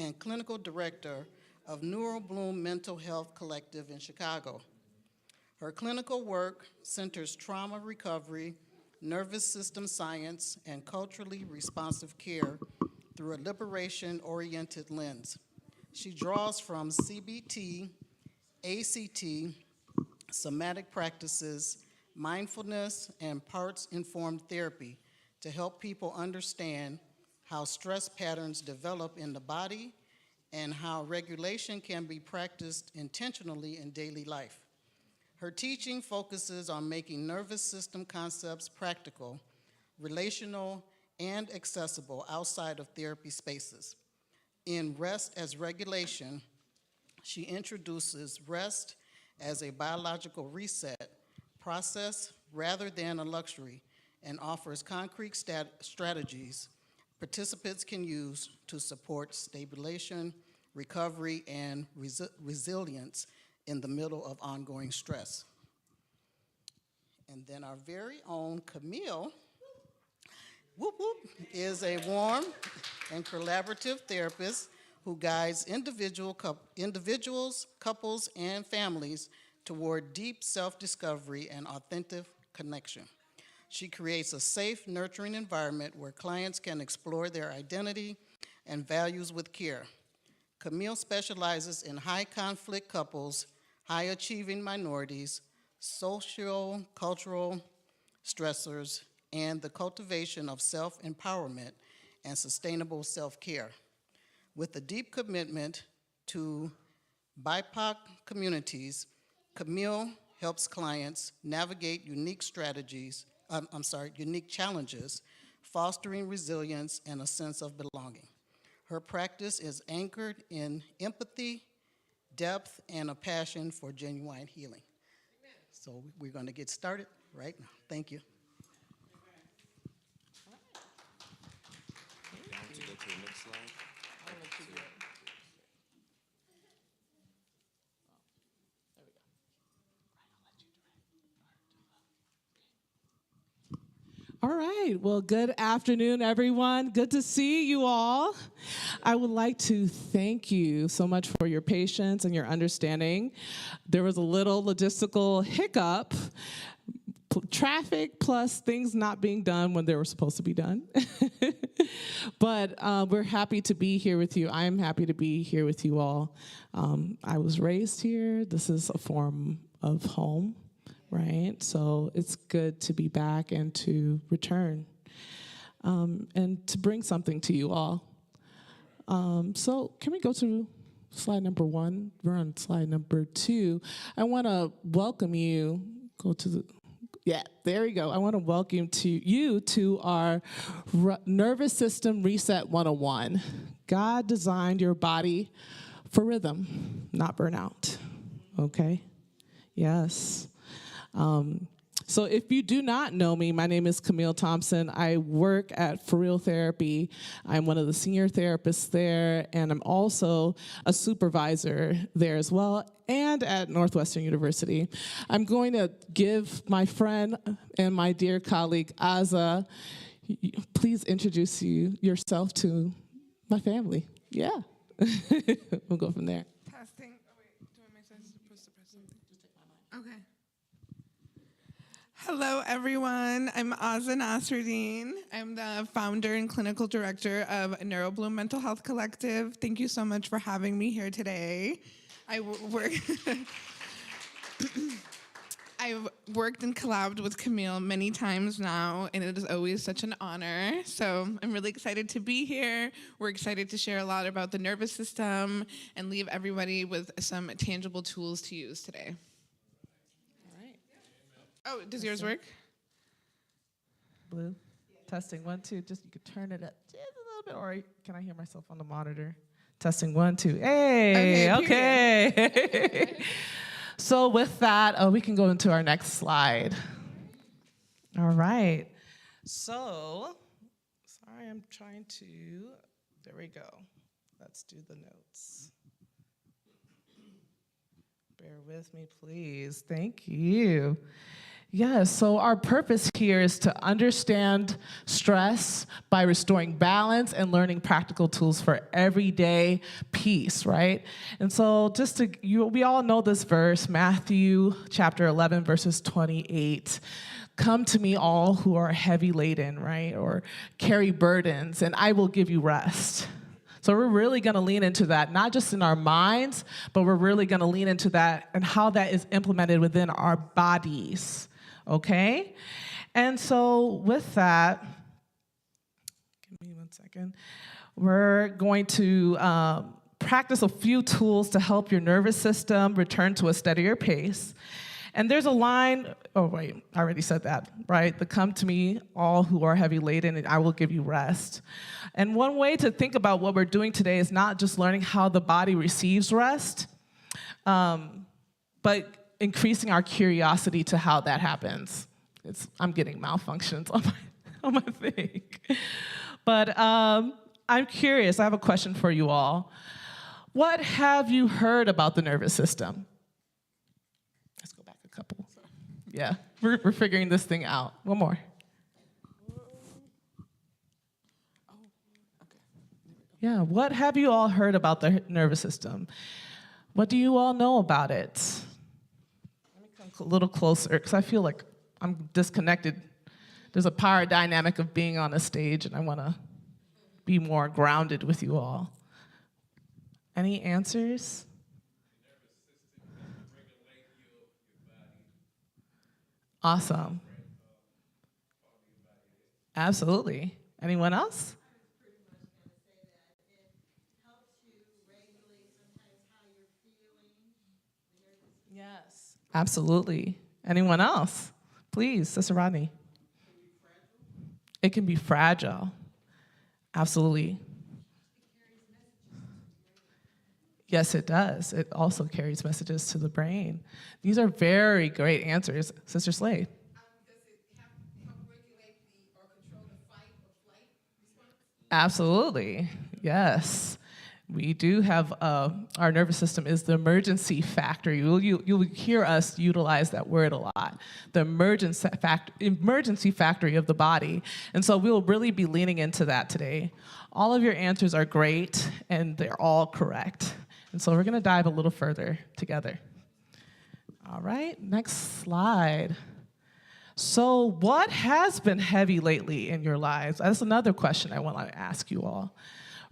and clinical director of NeuroBloom Mental Health Collective in Chicago. Her clinical work centers trauma recovery, nervous system science, and culturally responsive care through a liberation-oriented lens. She draws from CBT, ACT, somatic practices, mindfulness, and parts-informed therapy to help people understand how stress patterns develop in the body and how regulation can be practiced intentionally in daily life. Her teaching focuses on making nervous system concepts practical, relational, and accessible outside of therapy spaces. In Rest as Regulation, she introduces rest as a biological reset process rather than a luxury and offers concrete strategies participants can use to support stabilization, recovery, and resilience in the middle of ongoing stress. And then our very own Camille, whoop whoop, is a warm and collaborative therapist who guides individuals, couples, and families toward deep self-discovery and authentic connection. She creates a safe, nurturing environment where clients can explore their identity and values with care. Camille specializes in high-conflict couples, high-achieving minorities, social, cultural stressors, and the cultivation of self-empowerment and sustainable self-care. With a deep commitment to BIPOC communities, Camille helps clients navigate unique challenges, fostering resilience and a sense of belonging. Her practice is anchored in empathy, depth, and a passion for genuine healing. Amen. So we're going to get started right now. Thank you. To go to the next slide. I'll let you do it. All right, well, good afternoon, everyone. Good to see you all. I would like to thank you so much for your patience and your understanding. There was a little logistical hiccup, traffic plus things not being done when they were supposed to be done. But we're happy to be here with you. I am happy to be here with you all. I was raised here. This is a form of home. Right, so it's good to be back and to return and to bring something to you all. So can we go to slide number 1? We're on slide number 2. I want to welcome you. There we go. I want to welcome you to our Nervous System Reset 101. God designed your body for rhythm, not burnout. Okay? Yes. So if you do not know me, my name is Camille Thompson. I work at For Real Therapy. I'm one of the senior therapists there, and I'm also a supervisor there as well, and at Northwestern University. I'm going to give my friend and my dear colleague, Aza, please introduce yourself to my family. Yeah. We'll go from there. Testing. Oh, wait. Do I make sense? Supposed to press something? Just take my mic. Okay. Hello, everyone. I'm Aza Nasruddin. I'm the founder and clinical director of NeuroBloom Mental Health Collective. Thank you so much for having me here today. I've worked and collabed with Camille many times now, and it is always such an honor. So I'm really excited to be here. We're excited to share a lot about the nervous system and leave everybody with some tangible tools to use today. Oh, does yours work? Blue. Testing 1, 2. Just you could turn it up just a little bit, or can I hear myself on the monitor? Testing 1, 2. Hey, okay. So with that, we can go into our next slide. All right. So, sorry, I'm trying to. There we go. Let's do the notes. Bear with me, please. Thank you. Yes, so our purpose here is to understand stress by restoring balance and learning practical tools for everyday peace, right? And so we all know this verse, Matthew chapter 11, verses 28. Come to me all who are heavy laden, right? Or carry burdens, and I will give you rest. So we're really going to lean into that, not just in our minds, but we're really going to lean into that and how that is implemented within our bodies. Okay? And so with that, give me one second. We're going to practice a few tools to help your nervous system return to a steadier pace. And there's a line, oh wait, I already said that, right? The come to me, all who are heavy laden, and I will give you rest. And one way to think about what we're doing today is not just learning how the body receives rest, but increasing our curiosity to how that happens. I'm getting malfunctions on my thing. But I'm curious, I have a question for you all. What have you heard about the nervous system? Let's go back a couple. Yeah, we're figuring this thing out. One more. Yeah, what have you all heard about the nervous system? What do you all know about it? Let me come a little closer, because I feel like I'm disconnected. There's a power dynamic of being on a stage, and I want to be more grounded with you all. Any answers? Awesome. Absolutely. Anyone else? Yes. Absolutely. Anyone else? Please, Sister Rodney. It can be fragile. Absolutely. Yes, it does. It also carries messages to the brain. These are very great answers. Sister Slade. Does it help regulate or control the fight or flight response? Absolutely. Yes. We do have, our nervous system is the emergency factory. You'll hear us utilize that word a lot, the emergency factory of the body. And so we'll really be leaning into that today. All of your answers are great, and they're all correct. And so we're going to dive a little further together. All right, next slide. So what has been heavy lately in your lives? That's another question I want to ask you all,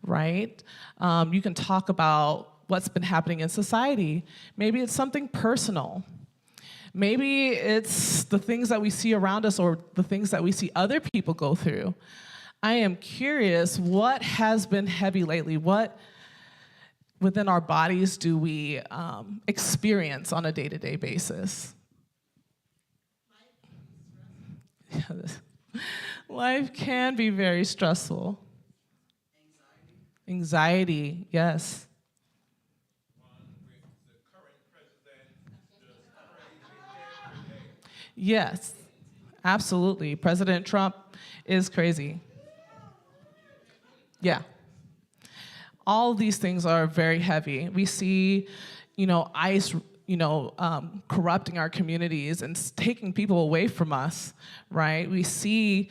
right? You can talk about what's been happening in society. Maybe it's something personal. Maybe it's the things that we see around us or the things that we see other people go through. I am curious, what has been heavy lately? What within our bodies do we experience on a day-to-day basis? Life can be very stressful. Anxiety, yes. Yes, absolutely. President Trump is crazy. Yeah. All of these things are very heavy. We see, ICE, corrupting our communities and taking people away from us, right? We see,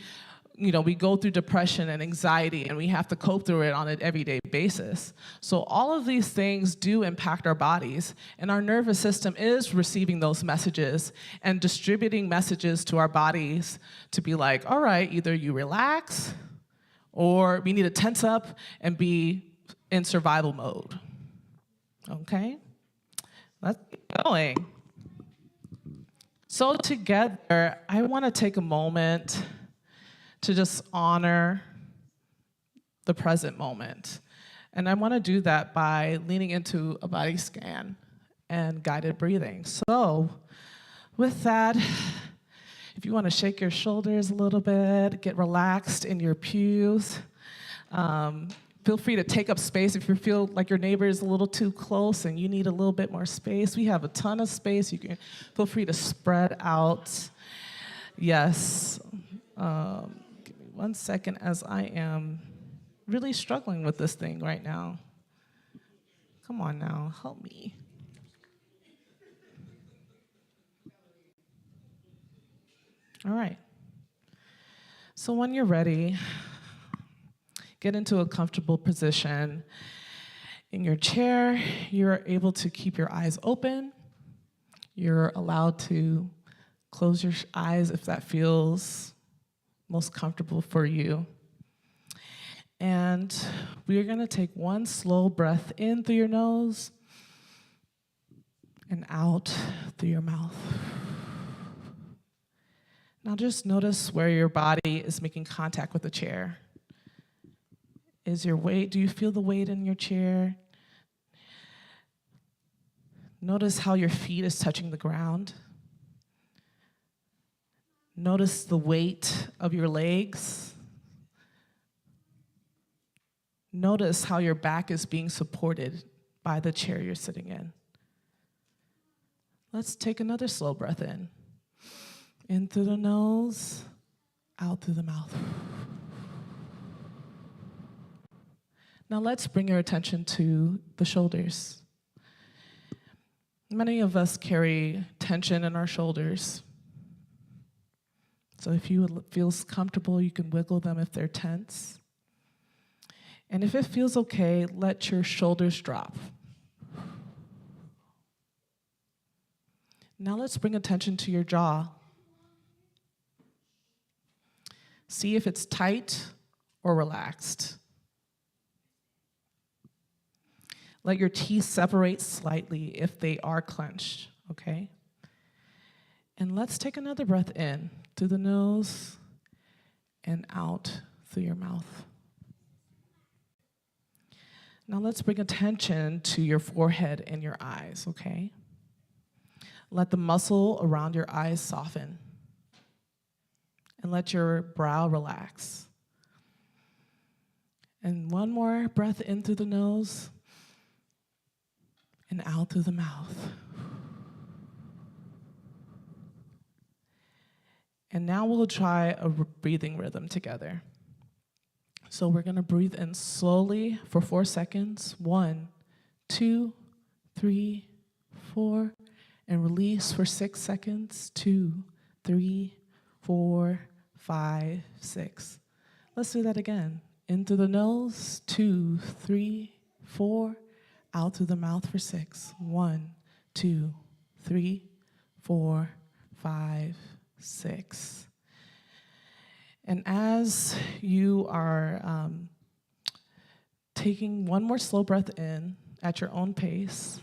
we go through depression and anxiety, and we have to cope through it on an everyday basis. So all of these things do impact our bodies, and our nervous system is receiving those messages and distributing messages to our bodies to be like, all right, either you relax, or we need to tense up and be in survival mode. Okay? Let's keep going. So together, I want to take a moment to just honor the present moment. And I want to do that by leaning into a body scan and guided breathing. So with that, if you want to shake your shoulders a little bit, get relaxed in your pews, feel free to take up space if you feel like your neighbor is a little too close and you need a little bit more space. We have a ton of space. You can feel free to spread out. Yes. Give me 1 second as I am really struggling with this thing right now. Come on now, help me. All right. So when you're ready, get into a comfortable position. In your chair, you're able to keep your eyes open. You're allowed to close your eyes if that feels most comfortable for you. And we're going to take one slow breath in through your nose and out through your mouth. Now just notice where your body is making contact with the chair. Is your weight, do you feel the weight in your chair? Notice how your feet is touching the ground. Notice the weight of your legs. Notice how your back is being supported by the chair you're sitting in. Let's take another slow breath in. In through the nose, out through the mouth. Now let's bring your attention to the shoulders. Many of us carry tension in our shoulders. So if you feel comfortable, you can wiggle them if they're tense. And if it feels okay, let your shoulders drop. Now let's bring attention to your jaw. See if it's tight or relaxed. Let your teeth separate slightly if they are clenched, okay? And let's take another breath in through the nose and out through your mouth. Now let's bring attention to your forehead and your eyes, okay? Let the muscle around your eyes soften. And let your brow relax. And one more breath in through the nose and out through the mouth. And now we'll try a breathing rhythm together. So we're gonna breathe in slowly for 4 seconds. 1, 2, 3, 4, and release for 6 seconds. 2, 3, 4, 5, 6. Let's do that again. In through the nose, 2, 3, 4. Out through the mouth for 6. 1, 2, 3, 4, 5, 6. And as you are taking one more slow breath in at your own pace,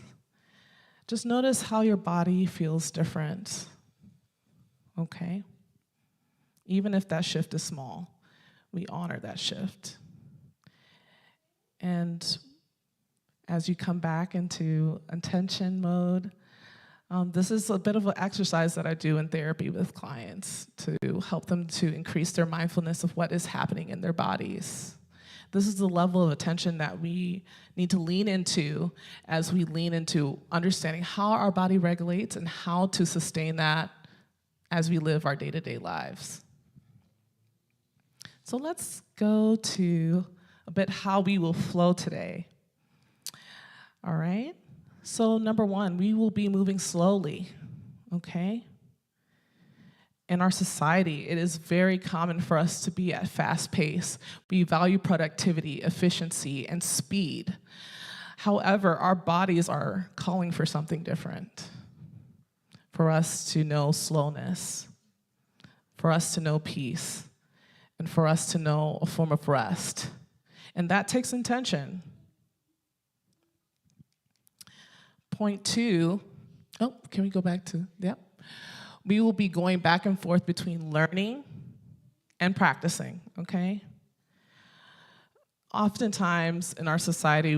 just notice how your body feels different, okay? Even if that shift is small, we honor that shift. And as you come back into attention mode, this is a bit of an exercise that I do in therapy with clients to help them to increase their mindfulness of what is happening in their bodies. This is the level of attention that we need to lean into as we lean into understanding how our body regulates and how to sustain that as we live our day-to-day lives. So let's go to a bit how we will flow today. All right? So number 1, we will be moving slowly, okay? In our society, it is very common for us to be at fast pace. We value productivity, efficiency, and speed. However, our bodies are calling for something different. For us to know slowness, for us to know peace, and for us to know a form of rest. And that takes intention. Point 2, can we go back to, yep. We will be going back and forth between learning and practicing, okay? Oftentimes in our society,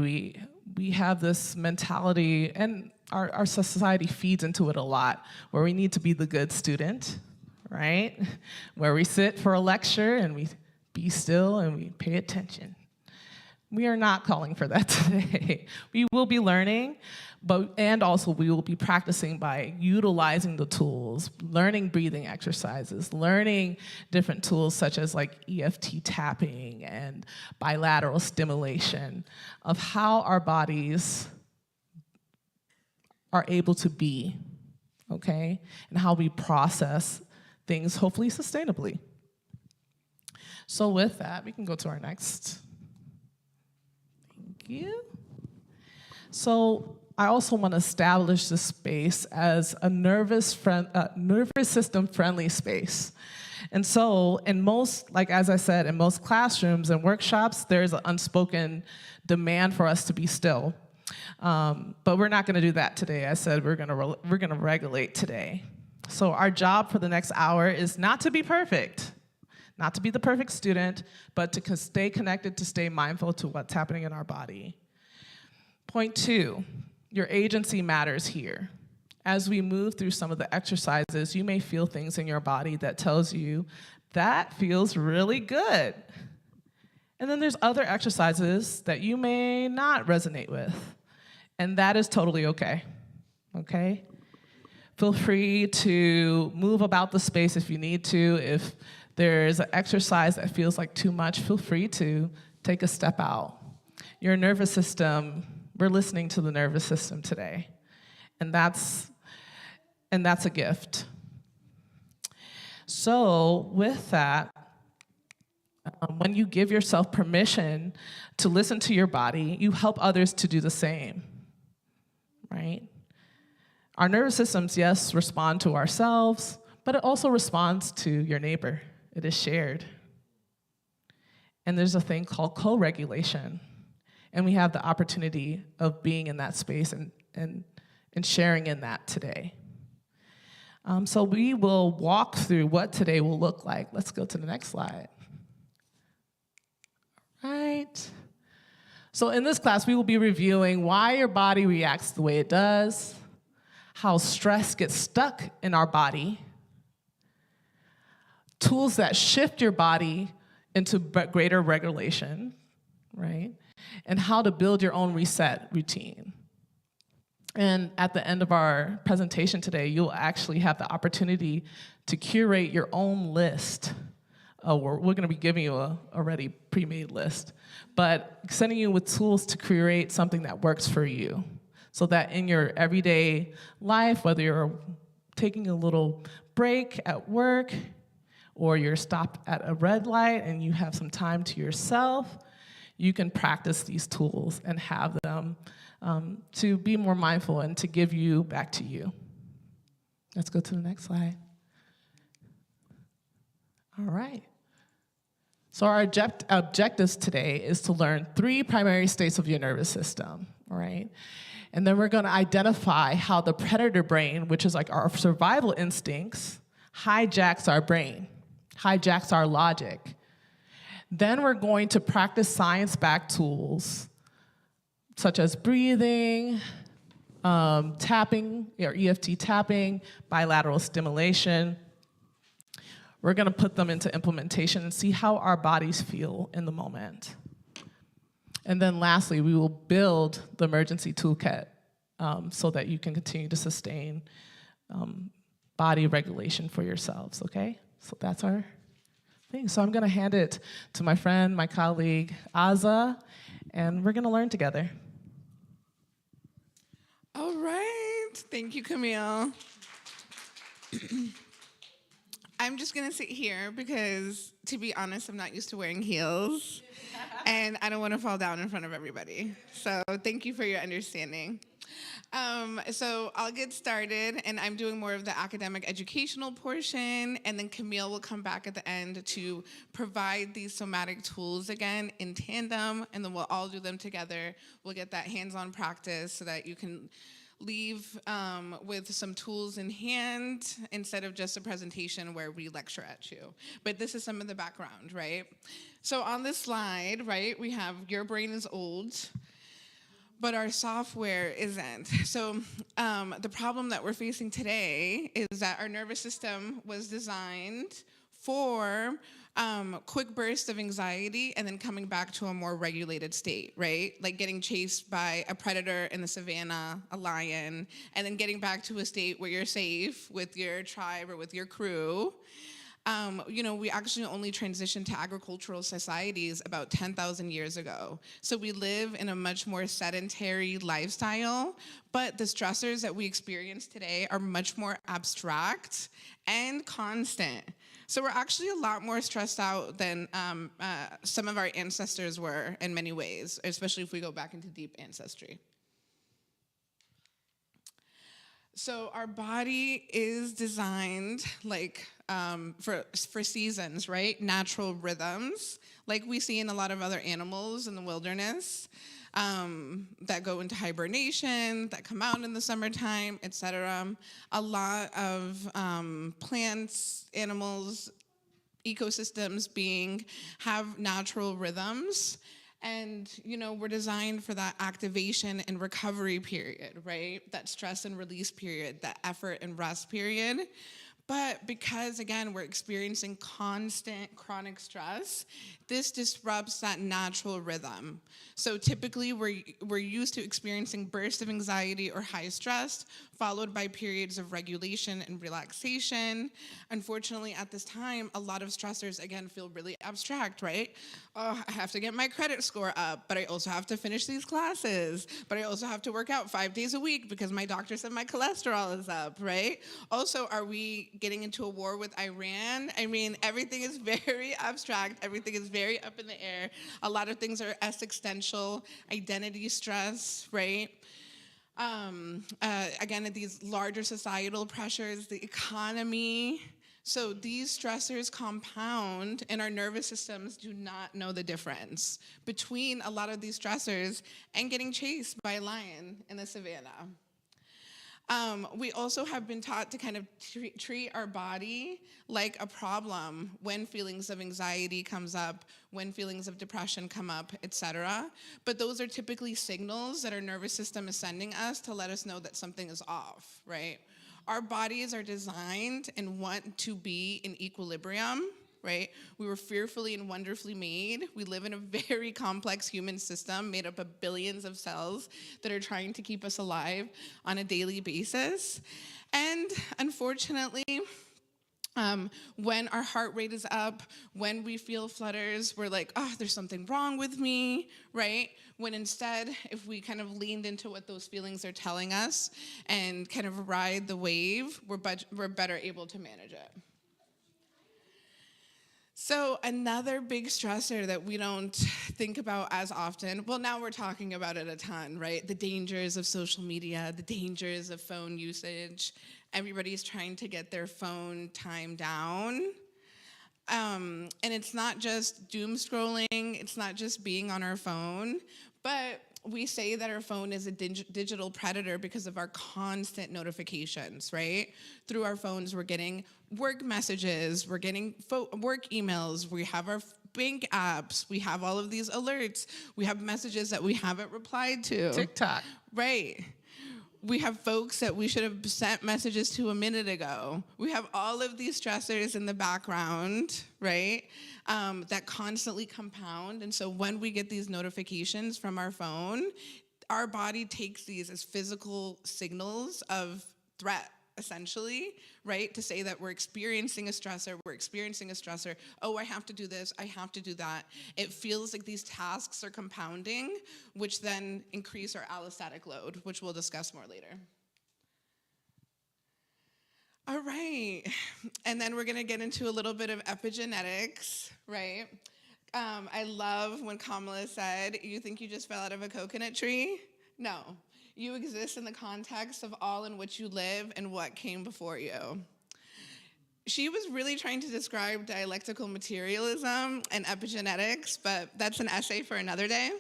we have this mentality, and our society feeds into it a lot, where we need to be the good student, right? Where we sit for a lecture and we be still and we pay attention. We are not calling for that today. We will be learning, and also we will be practicing by utilizing the tools, learning breathing exercises, learning different tools such as like EFT tapping and bilateral stimulation of how our bodies are able to be, okay? And how we process things hopefully sustainably. So with that, we can go to our next. Thank you. So I also want to establish this space as a nervous system friendly space. And so in most, like as I said, in most classrooms and workshops, there's an unspoken demand for us to be still. But we're not gonna do that today. I said we're gonna regulate today. So our job for the next hour is not to be perfect, not to be the perfect student, but to stay connected, to stay mindful to what's happening in our body. Point 2, your agency matters here. As we move through some of the exercises, you may feel things in your body that tells you, that feels really good. And then there's other exercises that you may not resonate with. And that is totally okay, okay? Feel free to move about the space if you need to. If there's an exercise that feels like too much, feel free to take a step out. Your nervous system, we're listening to the nervous system today. And that's a gift. So with that, when you give yourself permission to listen to your body, you help others to do the same, right? Our nervous systems, yes, respond to ourselves, but it also responds to your neighbor. It is shared. And there's a thing called co-regulation. And we have the opportunity of being in that space and sharing in that today. So we will walk through what today will look like. Let's go to the next slide. All right. So in this class, we will be reviewing why your body reacts the way it does, how stress gets stuck in our body, tools that shift your body into greater regulation, right? And how to build your own reset routine. And at the end of our presentation today, you'll actually have the opportunity to curate your own list. We're going to be giving you a already pre-made list, but sending you with tools to create something that works for you, so that in your everyday life, whether you're taking a little break at work or you're stopped at a red light and you have some time to yourself, you can practice these tools and have them to be more mindful and to give you back to you. Let's go to the next slide. All right. So our objectives today is to learn 3 primary states of your nervous system, all right? And then we're gonna identify how the predator brain, which is like our survival instincts, hijacks our brain, hijacks our logic. Then we're going to practice science-backed tools, such as breathing, tapping, or EFT tapping, bilateral stimulation. We're gonna put them into implementation and see how our bodies feel in the moment. And then lastly, we will build the emergency toolkit so that you can continue to sustain body regulation for yourselves, okay? So that's our thing. So I'm gonna hand it to my friend, my colleague, Aza, and we're gonna learn together. All right. Thank you, Camille. I'm just going to sit here because, to be honest, I'm not used to wearing heels. And I don't want to fall down in front of everybody. So thank you for your understanding. So I'll get started, and I'm doing more of the academic educational portion, and then Camille will come back at the end to provide these somatic tools again in tandem, and then we'll all do them together. We'll get that hands-on practice so that you can leave with some tools in hand instead of just a presentation where we lecture at you. But this is some of the background, right? So on this slide, right, we have your brain is old, but our software isn't. So the problem that we're facing today is that our nervous system was designed for quick bursts of anxiety and then coming back to a more regulated state, right? Like getting chased by a predator in the savannah, a lion, and then getting back to a state where you're safe with your tribe or with your crew. We actually only transitioned to agricultural societies about 10,000 years ago. So we live in a much more sedentary lifestyle, but the stressors that we experience today are much more abstract and constant. So we're actually a lot more stressed out than some of our ancestors were in many ways, especially if we go back into deep ancestry. So our body is designed for seasons, right? Natural rhythms, like we see in a lot of other animals in the wilderness that go into hibernation, that come out in the summertime, etc. A lot of plants, animals, ecosystems have natural rhythms. And, we're designed for that activation and recovery period, right? That stress and release period, that effort and rest period. But because, again, we're experiencing constant chronic stress, this disrupts that natural rhythm. So typically, we're used to experiencing bursts of anxiety or high stress, followed by periods of regulation and relaxation. Unfortunately, at this time, a lot of stressors, again, feel really abstract, right? Oh, I have to get my credit score up, but I also have to finish these classes, but I also have to work out 5 days a week because my doctor said my cholesterol is up, right? Also, are we getting into a war with Iran? I mean, everything is very abstract. Everything is very up in the air. A lot of things are existential, identity stress, right? Again, these larger societal pressures, the economy. So these stressors compound, and our nervous systems do not know the difference between a lot of these stressors and getting chased by a lion in the savannah. We also have been taught to kind of treat our body like a problem when feelings of anxiety comes up, when feelings of depression come up, etc. But those are typically signals that our nervous system is sending us to let us know that something is off, right? Our bodies are designed and want to be in equilibrium, right? We were fearfully and wonderfully made. We live in a very complex human system made up of billions of cells that are trying to keep us alive on a daily basis. And unfortunately, when our heart rate is up, when we feel flutters, we're like, oh, there's something wrong with me, right? When instead, if we kind of leaned into what those feelings are telling us and kind of ride the wave, we're better able to manage it. So another big stressor that we don't think about as often, well, now we're talking about it a ton, right? The dangers of social media, the dangers of phone usage. Everybody's trying to get their phone time down. And it's not just doom scrolling, it's not just being on our phone, but we say that our phone is a digital predator because of our constant notifications, right? Through our phones, we're getting work messages, we're getting work emails, we have our bank apps, we have all of these alerts, we have messages that we haven't replied to. TikTok. Right. We have folks that we should have sent messages to a minute ago. We have all of these stressors in the background, right, that constantly compound. And so when we get these notifications from our phone, our body takes these as physical signals of threat, essentially, right, to say that we're experiencing a stressor. Oh, I have to do this, I have to do that. It feels like these tasks are compounding, which then increase our allostatic load, which we'll discuss more later. All right, and then we're gonna get into a little bit of epigenetics, right? I love when Kamala said, you think you just fell out of a coconut tree? No. You exist in the context of all in which you live and what came before you. She was really trying to describe dialectical materialism and epigenetics, but that's an essay for another day.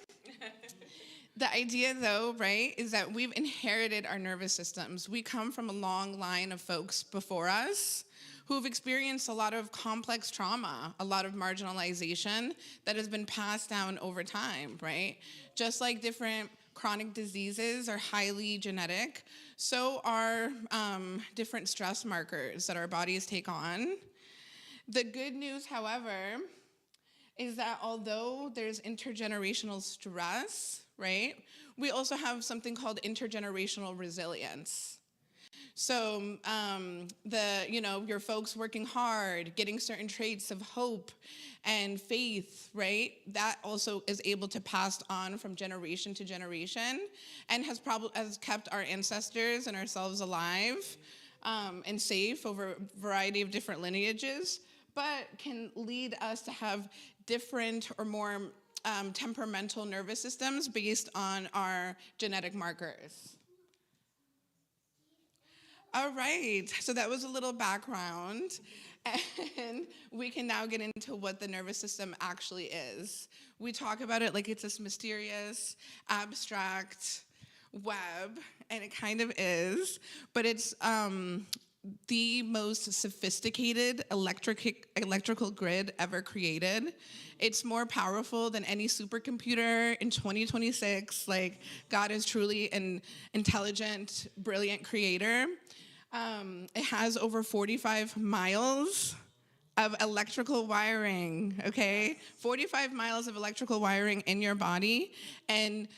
The idea, though, right, is that we've inherited our nervous systems. We come from a long line of folks before us who've experienced a lot of complex trauma, a lot of marginalization that has been passed down over time, right? Just like different chronic diseases are highly genetic, so are different stress markers that our bodies take on. The good news, however, is that although there's intergenerational stress, right, we also have something called intergenerational resilience. So your folks working hard, getting certain traits of hope and faith, right? That also is able to pass on from generation to generation, and has kept our ancestors and ourselves alive and safe over a variety of different lineages, but can lead us to have different or more temperamental nervous systems based on our genetic markers. All right, so that was a little background, and we can now get into what the nervous system actually is. We talk about it like it's this mysterious, abstract web, and it kind of is, but it's the most sophisticated electrical grid ever created. It's more powerful than any supercomputer in 2026. Like, God is truly an intelligent, brilliant creator. It has over 45 miles of electrical wiring, okay? 45 miles of electrical wiring in your body, and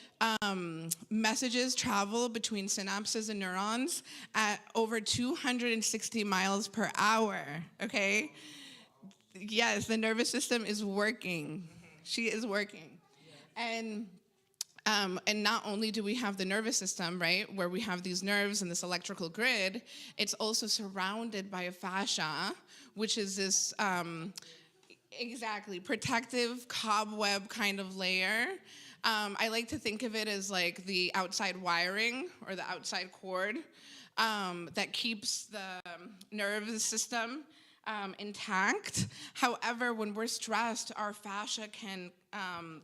messages travel between synapses and neurons at over 260 miles per hour, okay? Yes, the nervous system is working. She is working. And not only do we have the nervous system, right, where we have these nerves and this electrical grid, it's also surrounded by a fascia, which is this protective cobweb kind of layer. I like to think of it as like the outside wiring or the outside cord that keeps the nervous system intact. However, when we're stressed, our fascia can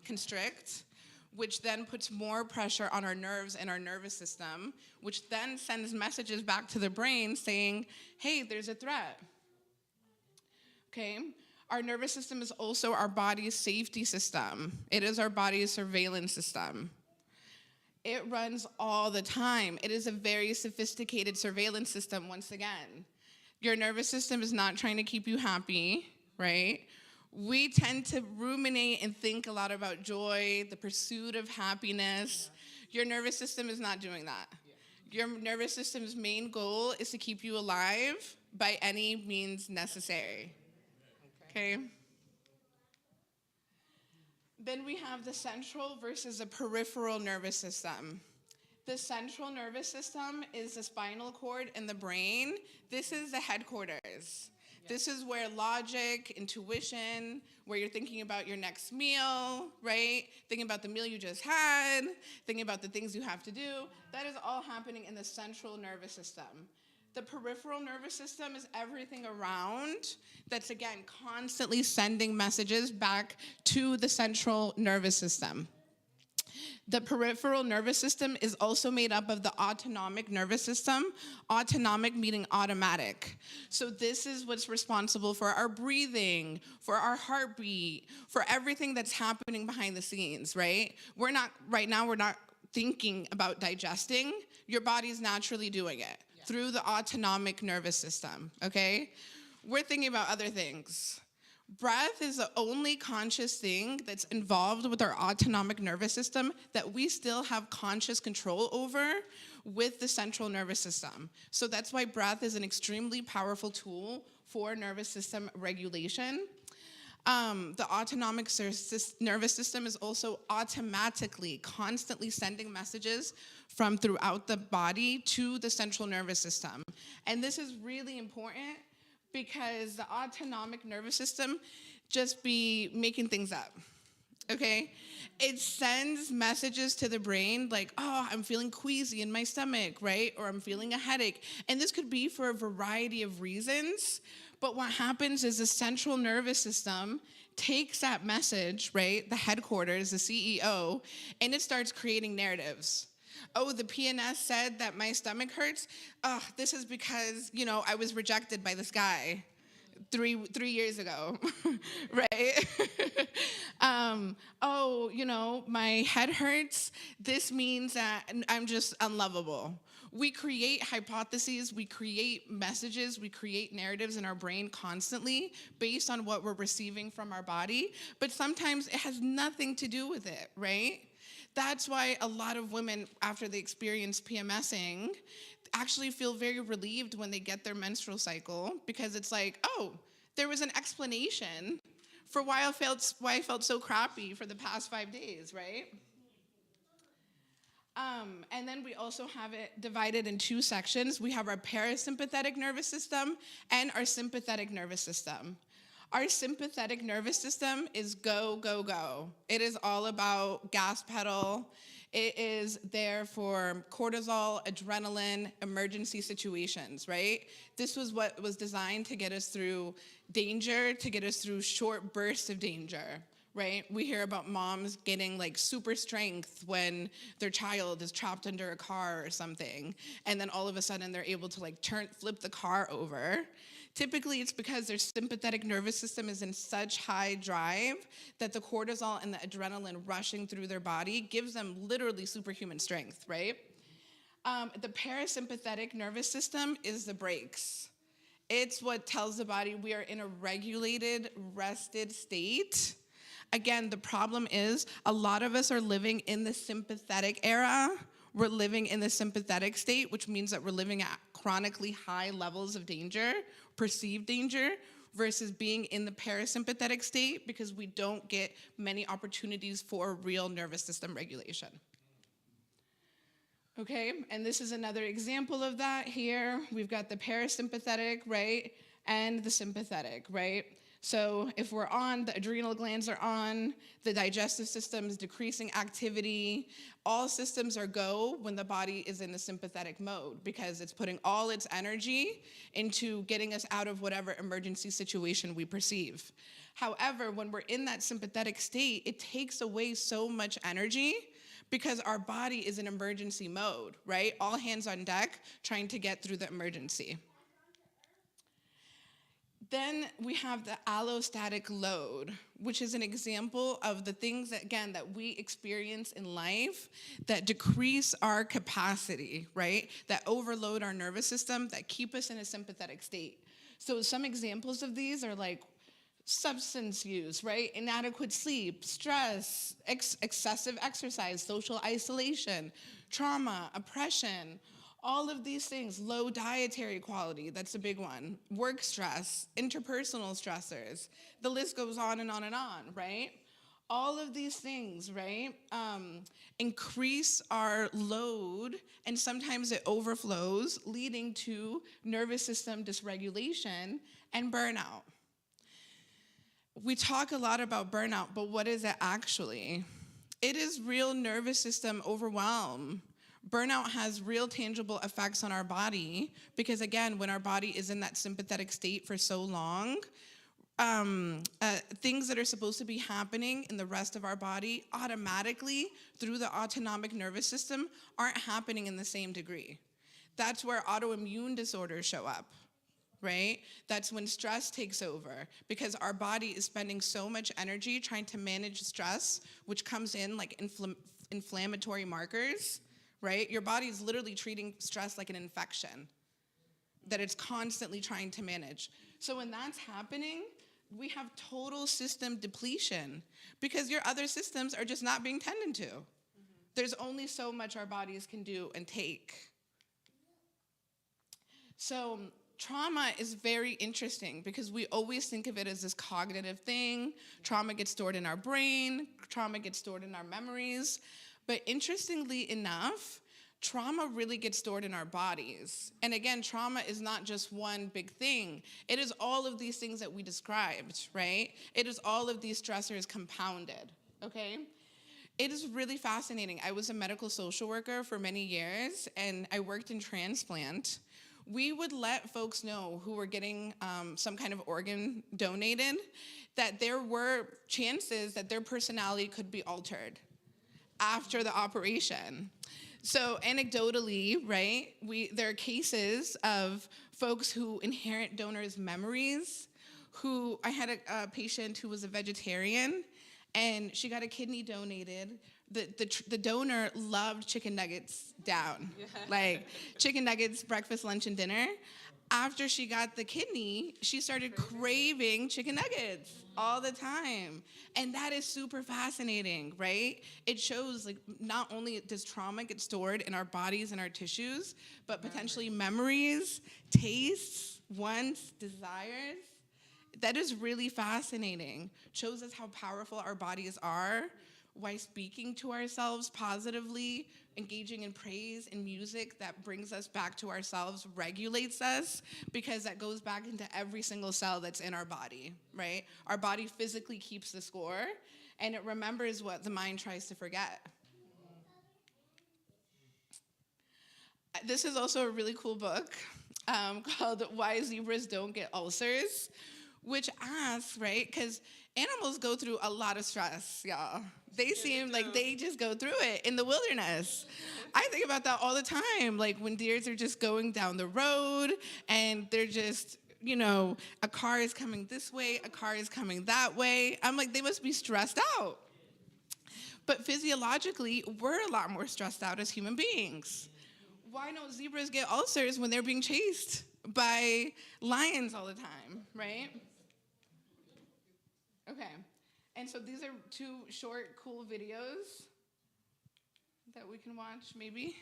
constrict, which then puts more pressure on our nerves and our nervous system, which then sends messages back to the brain saying, hey, there's a threat. Okay? Our nervous system is also our body's safety system. It is our body's surveillance system. It runs all the time. It is a very sophisticated surveillance system, once again. Your nervous system is not trying to keep you happy, right? We tend to ruminate and think a lot about joy, the pursuit of happiness. Your nervous system is not doing that. Your nervous system's main goal is to keep you alive by any means necessary. Okay? Then we have the central versus the peripheral nervous system. The central nervous system is the spinal cord and the brain. This is the headquarters. This is where logic, intuition, where you're thinking about your next meal, right? Thinking about the meal you just had, thinking about the things you have to do. That is all happening in the central nervous system. The peripheral nervous system is everything around that's, again, constantly sending messages back to the central nervous system. The peripheral nervous system is also made up of the autonomic nervous system, autonomic meaning automatic. So this is what's responsible for our breathing, for our heartbeat, for everything that's happening behind the scenes, right? We're not thinking about digesting. Your body's naturally doing it through the autonomic nervous system, okay? We're thinking about other things. Breath is the only conscious thing that's involved with our autonomic nervous system that we still have conscious control over with the central nervous system. So that's why breath is an extremely powerful tool for nervous system regulation. The autonomic nervous system is also automatically, constantly sending messages from throughout the body to the central nervous system. And this is really important because the autonomic nervous system just be making things up, okay? It sends messages to the brain like, oh, I'm feeling queasy in my stomach, right? Or I'm feeling a headache. And this could be for a variety of reasons. But what happens is the central nervous system takes that message, right? The headquarters, the CEO, and it starts creating narratives. Oh, the PNS said that my stomach hurts. Oh, this is because, I was rejected by this guy 3 years ago, right? My head hurts. This means that I'm just unlovable. We create hypotheses, we create messages, we create narratives in our brain constantly based on what we're receiving from our body, but sometimes it has nothing to do with it, right? That's why a lot of women, after they experience PMSing, actually feel very relieved when they get their menstrual cycle, because it's like, oh, there was an explanation for why I felt so crappy for the past 5 days, right? And then we also have it divided in 2 sections. We have our parasympathetic nervous system and our sympathetic nervous system. Our sympathetic nervous system is go, go, go. It is all about gas pedal. It is there for cortisol, adrenaline, emergency situations, right? This was what was designed to get us through danger, to get us through short bursts of danger, right? We hear about moms getting like super strength when their child is trapped under a car or something, and then all of a sudden they're able to like flip the car over. Typically, it's because their sympathetic nervous system is in such high drive that the cortisol and the adrenaline rushing through their body gives them literally superhuman strength, right? The parasympathetic nervous system is the brakes. It's what tells the body we are in a regulated, rested state. Again, the problem is a lot of us are living in the sympathetic era. We're living in the sympathetic state, which means that we're living at chronically high levels of danger, perceived danger, versus being in the parasympathetic state because we don't get many opportunities for real nervous system regulation. Okay, and this is another example of that here. We've got the parasympathetic, right, and the sympathetic, right? So if we're on, the adrenal glands are on, the digestive system is decreasing activity. All systems are go when the body is in the sympathetic mode because it's putting all its energy into getting us out of whatever emergency situation we perceive. However, when we're in that sympathetic state, it takes away so much energy because our body is in emergency mode, right? All hands on deck trying to get through the emergency. Then we have the allostatic load, which is an example of the things that, again, that we experience in life that decrease our capacity, right? That overload our nervous system, that keep us in a sympathetic state. So some examples of these are like substance use, right? Inadequate sleep, stress, excessive exercise, social isolation, trauma, oppression. All of these things, low dietary quality, that's a big one. Work stress, interpersonal stressors, the list goes on and on and on, right? All of these things, right, increase our load, and sometimes it overflows, leading to nervous system dysregulation and burnout. We talk a lot about burnout, but what is it actually? It is real nervous system overwhelm. Burnout has real tangible effects on our body because, again, when our body is in that sympathetic state for so long, things that are supposed to be happening in the rest of our body automatically through the autonomic nervous system aren't happening in the same degree. That's where autoimmune disorders show up, right? That's when stress takes over because our body is spending so much energy trying to manage stress, which comes in like inflammatory markers. Right? Your body is literally treating stress like an infection that it's constantly trying to manage. So when that's happening, we have total system depletion because your other systems are just not being tended to. There's only so much our bodies can do and take. So trauma is very interesting because we always think of it as this cognitive thing. Trauma gets stored in our brain. Trauma gets stored in our memories. But interestingly enough, trauma really gets stored in our bodies. And again, trauma is not just one big thing. It is all of these things that we described, right? It is all of these stressors compounded, okay? It is really fascinating. I was a medical social worker for many years, and I worked in transplant. We would let folks know who were getting some kind of organ donated that there were chances that their personality could be altered after the operation. So anecdotally, right, there are cases of folks who inherit donors' memories. I had a patient who was a vegetarian, and she got a kidney donated the donor loved chicken nuggets down, like chicken nuggets, breakfast, lunch, and dinner. After she got the kidney, she started craving chicken nuggets all the time. And that is super fascinating, right? It shows like not only does trauma get stored in our bodies and our tissues, but potentially memories, tastes, wants, desires. That is really fascinating. Shows us how powerful our bodies are, why speaking to ourselves positively, engaging in praise and music that brings us back to ourselves, regulates us, because that goes back into every single cell that's in our body, right? Our body physically keeps the score, and it remembers what the mind tries to forget. This is also a really cool book called Why Zebras Don't Get Ulcers, which asks, right, because animals go through a lot of stress, y'all. They seem like they just go through it in the wilderness. I think about that all the time, like when deers are just going down the road and they're just, you know, a car is coming this way, a car is coming that way. I'm like, they must be stressed out. But physiologically, we're a lot more stressed out as human beings. Why don't zebras get ulcers when they're being chased by lions all the time, right? Okay, and so these are 2 short, cool videos that we can watch, maybe.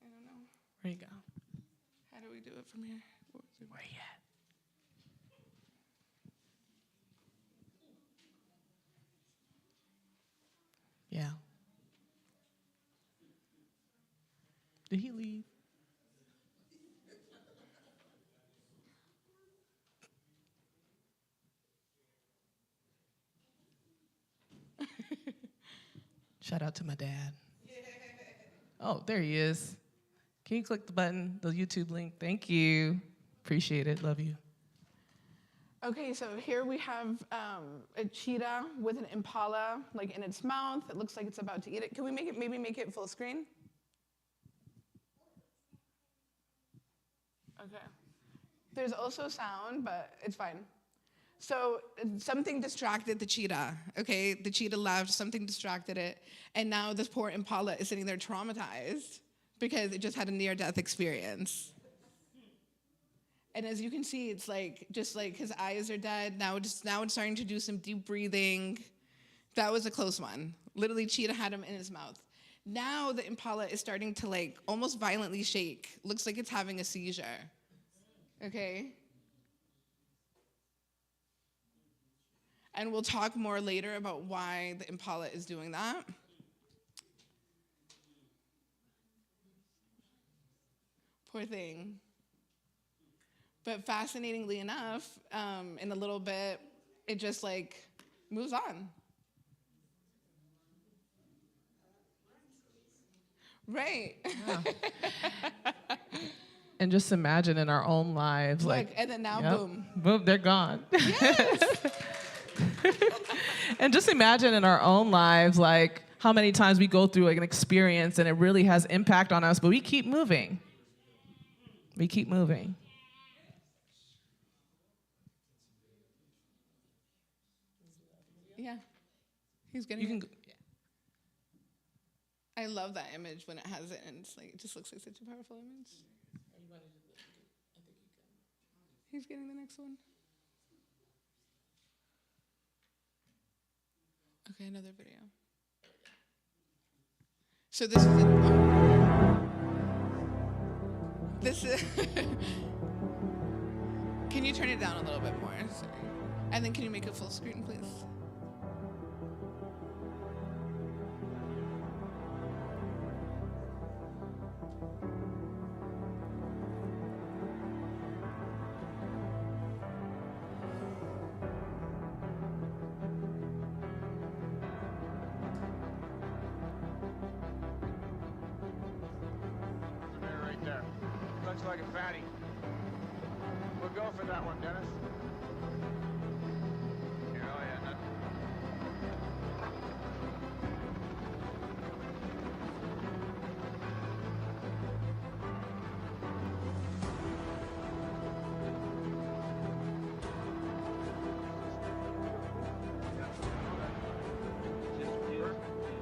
I don't know. Where you go? How do we do it from here? Where you at? Yeah. Did he leave? Shout out to my dad. Oh, there he is. Can you click the button, the YouTube link? Thank you. Appreciate it. Love you. Okay, so here we have a cheetah with an impala, like in its mouth. It looks like it's about to eat it. Can we maybe make it full screen? Okay. There's also sound, but it's fine. So something distracted the cheetah, okay? The cheetah left, something distracted it, and now this poor impala is sitting there traumatized because it just had a near-death experience. And as you can see, it's like, just like his eyes are dead. Now it's starting to do some deep breathing. That was a close one. Literally, cheetah had him in his mouth. Now the impala is starting to like almost violently shake. Looks like it's having a seizure, okay? And we'll talk more later about why the impala is doing that. Poor thing. But fascinatingly enough, in a little bit, it just like moves on. Right. Yeah. And just imagine in our own lives, Look, like, and then now, yep, boom. boom, they're gone. Yes. And just imagine in our own lives, like, how many times we go through like an experience and it really has impact on us, but we keep moving. We keep moving. Yeah. He's getting You can it. go, I love that image when it has it, and it's like, it just looks like such a powerful image. He's getting the next one. Okay, another video. So this is this is Can you turn it down a little bit more? Sorry. And then can you make it full screen, please? Right there. Looks like a fatty. We'll go for that one, Dennis. Yeah, oh yeah.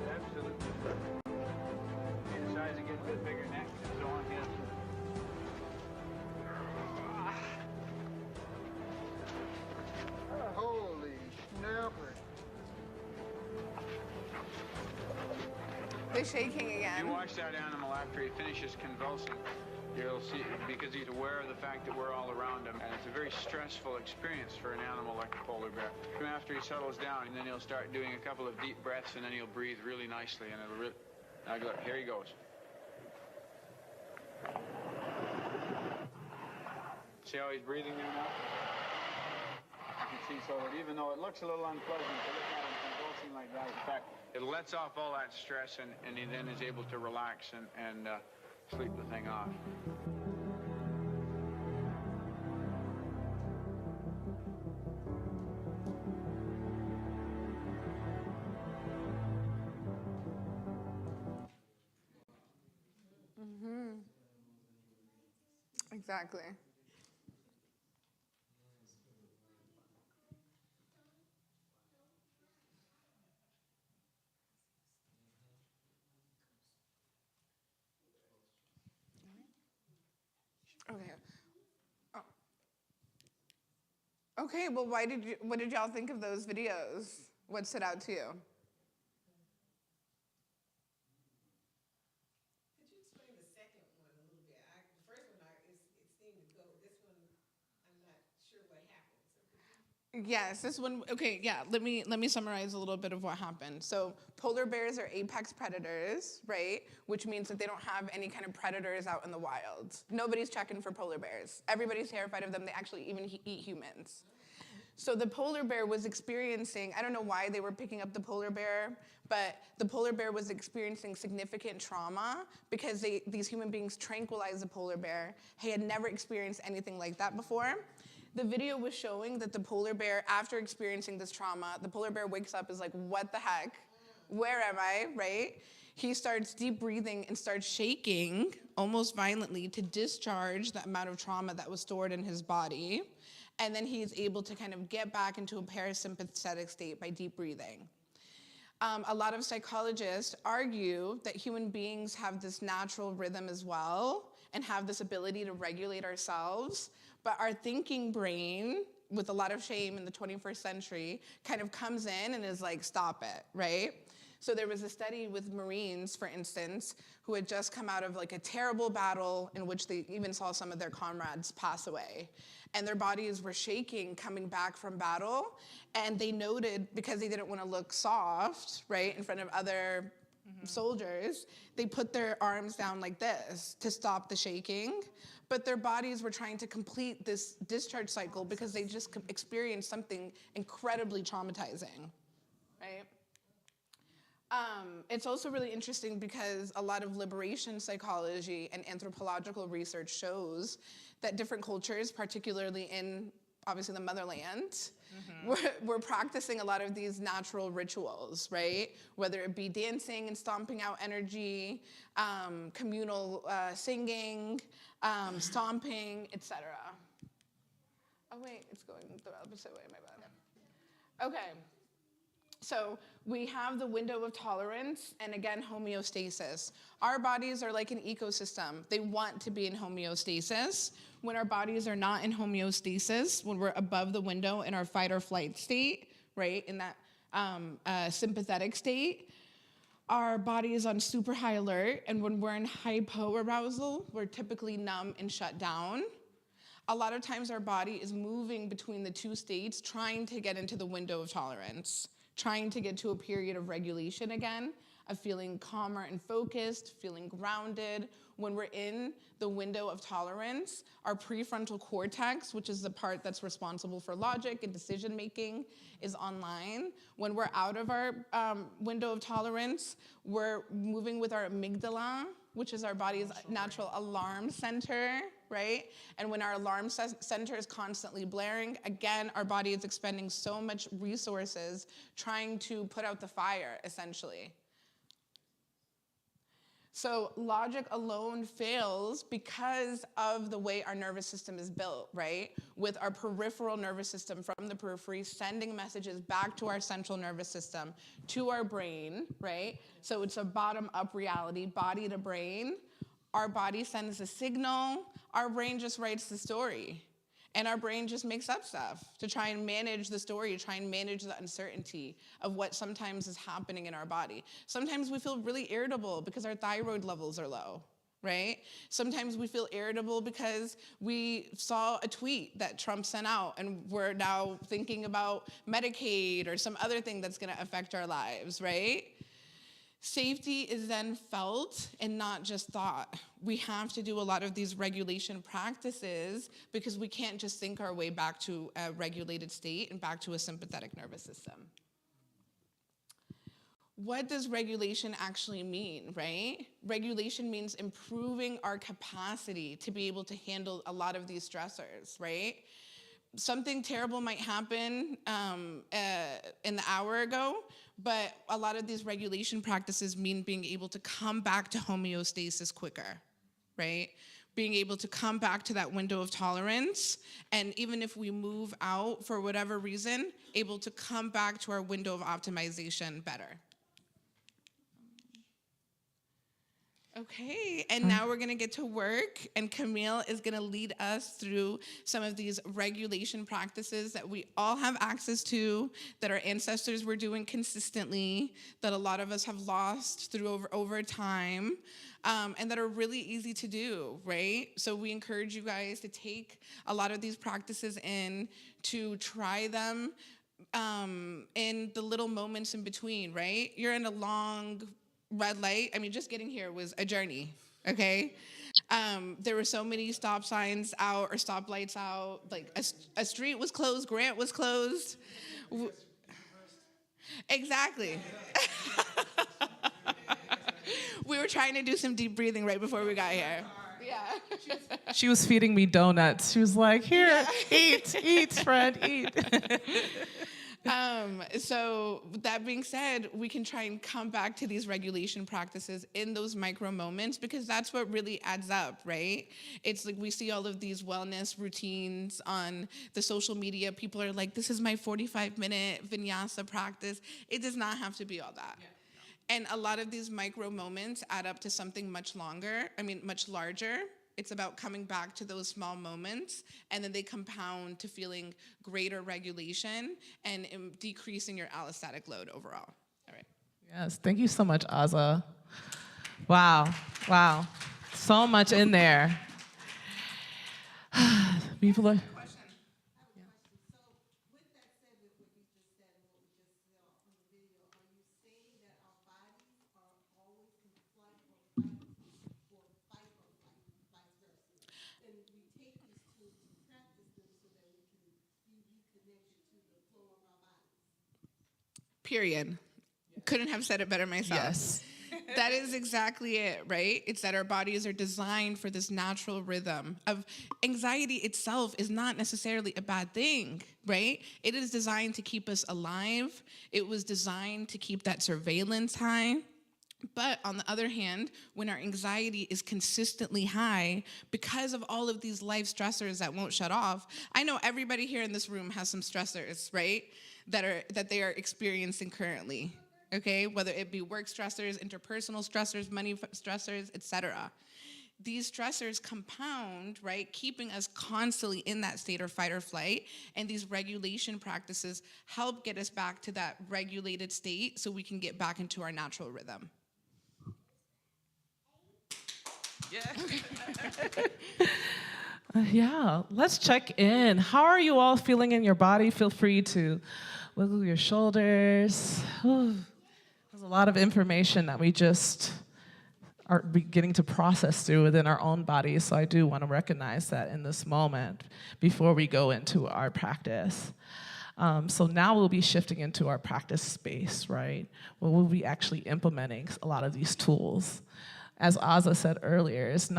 That's bit bigger neck and so on, yes. Holy snapper. They're shaking again. You watch that animal after he finishes convulsing. You'll see, because he's aware of the fact that we're all around him, and it's a very stressful experience for an animal like the polar bear. And after he settles down, and then he'll start doing a couple of deep breaths, and then he'll breathe really nicely, and it'll really... Now, look, here he goes. See how he's breathing there now? You can see, so that even though it looks a little unpleasant to look at him convulsing like that, in fact, it lets off all that stress, and he then is able to relax and sleep the thing off. Exactly. Okay. Oh. Okay, well, what did y'all think of those videos? What stood out to you? Could you explain the second one a little bit? The first one, it seemed to go. This one, I'm not sure what happened. So could you... Yes, this one, okay, yeah, let me summarize a little bit of what happened. So polar bears are apex predators, right? Which means that they don't have any kind of predators out in the wild. Nobody's checking for polar bears. Everybody's terrified of them. They actually even eat humans. So the polar bear was experiencing, I don't know why they were picking up the polar bear, but the polar bear was experiencing significant trauma because these human beings tranquilized the polar bear. He had never experienced anything like that before. The video was showing that the polar bear, after experiencing this trauma, the polar bear wakes up, is like, what the heck? Where am I, right? He starts deep breathing and starts shaking almost violently to discharge the amount of trauma that was stored in his body. And then he's able to kind of get back into a parasympathetic state by deep breathing. A lot of psychologists argue that human beings have this natural rhythm as well and have this ability to regulate ourselves, but our thinking brain, with a lot of shame in the 21st century, kind of comes in and is like, stop it, right? So there was a study with Marines, for instance, who had just come out of like a terrible battle in which they even saw some of their comrades pass away. And their bodies were shaking coming back from battle. And they noted, because they didn't want to look soft, right, in front of other soldiers, they put their arms down like this to stop the shaking. But their bodies were trying to complete this discharge cycle because they just experienced something incredibly traumatizing, right? It's also really interesting because a lot of liberation psychology and anthropological research shows that different cultures, particularly in obviously the motherland, we're practicing a lot of these natural rituals, right? Whether it be dancing and stomping out energy, communal singing, stomping, etc. Oh wait, it's going the opposite way, my bad. Okay. So we have the window of tolerance, and again, homeostasis. Our bodies are like an ecosystem. They want to be in homeostasis. When our bodies are not in homeostasis, when we're above the window in our fight or flight state, right, in that sympathetic state, our body is on super high alert, and when we're in hypoarousal, we're typically numb and shut down. A lot of times our body is moving between the two states, trying to get into the window of tolerance, trying to get to a period of regulation again, of feeling calmer and focused, feeling grounded. When we're in the window of tolerance, our prefrontal cortex, which is the part that's responsible for logic and decision making, is online. When we're out of our window of tolerance, we're moving with our amygdala, which is our body's natural alarm center, right? And when our alarm center is constantly blaring, again, our body is expending so much resources trying to put out the fire, essentially. So logic alone fails because of the way our nervous system is built, right? With our peripheral nervous system from the periphery sending messages back to our central nervous system, to our brain, right? So it's a bottom-up reality, body to brain. our body sends a signal, our brain just writes the story. And our brain just makes up stuff to try and manage the story, try and manage the uncertainty of what sometimes is happening in our body. Sometimes we feel really irritable because our thyroid levels are low, right? Sometimes we feel irritable because we saw a tweet that Trump sent out and we're now thinking about Medicaid or some other thing that's gonna affect our lives, right? Safety is then felt and not just thought. We have to do a lot of these regulation practices because we can't just think our way back to a regulated state and back to a sympathetic nervous system. What does regulation actually mean, right? Regulation means improving our capacity to be able to handle a lot of these stressors, right? Something terrible might happen in the hour ago, but a lot of these regulation practices mean being able to come back to homeostasis quicker, right? Being able to come back to that window of tolerance, and even if we move out for whatever reason, able to come back to our window of optimization better. Okay, and now we're gonna get to work, and Camille is gonna lead us through some of these regulation practices that we all have access to, that our ancestors were doing consistently, that a lot of us have lost through over time, and that are really easy to do, right? So we encourage you guys to take a lot of these practices in, to try them in the little moments in between, right? You're in a long red light. I mean, just getting here was a journey, okay? There were so many stop signs out or stoplights out. Like a street was closed, Grant was closed. Exactly. We were trying to do some deep breathing right before we got here. Yeah. She was feeding me donuts. She was like, here, eat, friend, eat. So that being said, we can try and come back to these regulation practices in those micro moments, because that's what really adds up, right? It's like we see all of these wellness routines on the social media. People are like, this is my 45-minute vinyasa practice. It does not have to be all that. Yeah. And a lot of these micro moments add up to something much larger. It's about coming back to those small moments, and then they compound to feeling greater regulation and decreasing your allostatic load overall. All right. Yes, thank you so much, Aza. Wow, so much in there. People are. Period. Couldn't have said it better myself. Yes. That is exactly it, right? It's that our bodies are designed for this natural rhythm of anxiety itself is not necessarily a bad thing, right? It is designed to keep us alive. It was designed to keep that surveillance high. But on the other hand, when our anxiety is consistently high because of all of these life stressors that won't shut off, I know everybody here in this room has some stressors, right? That they are experiencing currently, okay? Whether it be work stressors, interpersonal stressors, money stressors, etc. These stressors compound, right? Keeping us constantly in that state of fight or flight, and these regulation practices help get us back to that regulated state so we can get back into our natural rhythm. Yeah, let's check in. How are you all feeling in your body? Feel free to wiggle your shoulders. There's a lot of information that we just are beginning to process through within our own bodies, so I do want to recognize that in this moment before we go into our practice. So now we'll be shifting into our practice space, right? Well, we'll be actually implementing a lot of these tools. As Aza said earlier, it's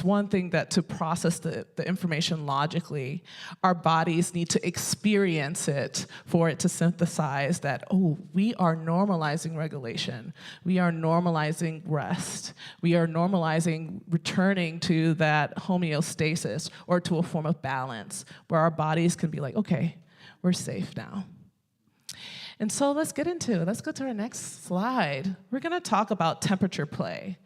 one thing that to process the information logically, our bodies need to experience it for it to synthesize that, oh, we are normalizing regulation. We are normalizing rest. We are normalizing returning to that homeostasis or to a form of balance where our bodies can be like, okay, we're safe now. And so let's go to our next slide. We're gonna talk about temperature play.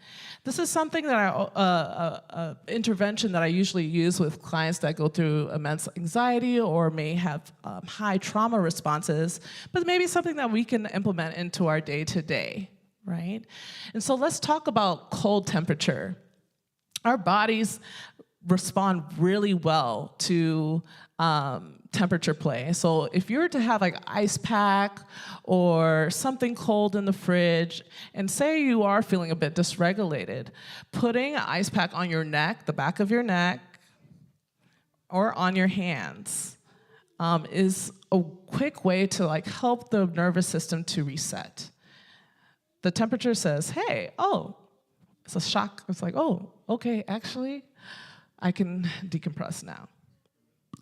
This is something that intervention that I usually use with clients that go through immense anxiety or may have high trauma responses, but maybe something that we can implement into our day-to-day, right? And so let's talk about cold temperature. Our bodies respond really well to temperature play. So if you were to have like ice pack or something cold in the fridge, and say you are feeling a bit dysregulated, putting an ice pack on your neck, the back of your neck, or on your hands is a quick way to like help the nervous system to reset. The temperature says, hey, oh, it's a shock. It's like, oh, okay, actually, I can decompress now.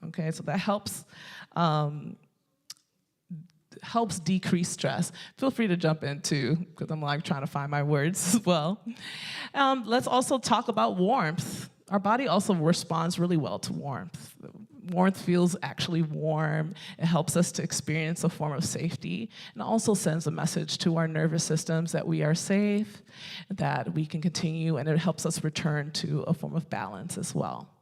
Okay, so that helps decrease stress. Feel free to jump in too, because I'm like trying to find my words as well. Let's also talk about warmth. Our body also responds really well to warmth. Warmth feels actually warm. It helps us to experience a form of safety, and also sends a message to our nervous systems that we are safe, that we can continue, and it helps us return to a form of balance as well.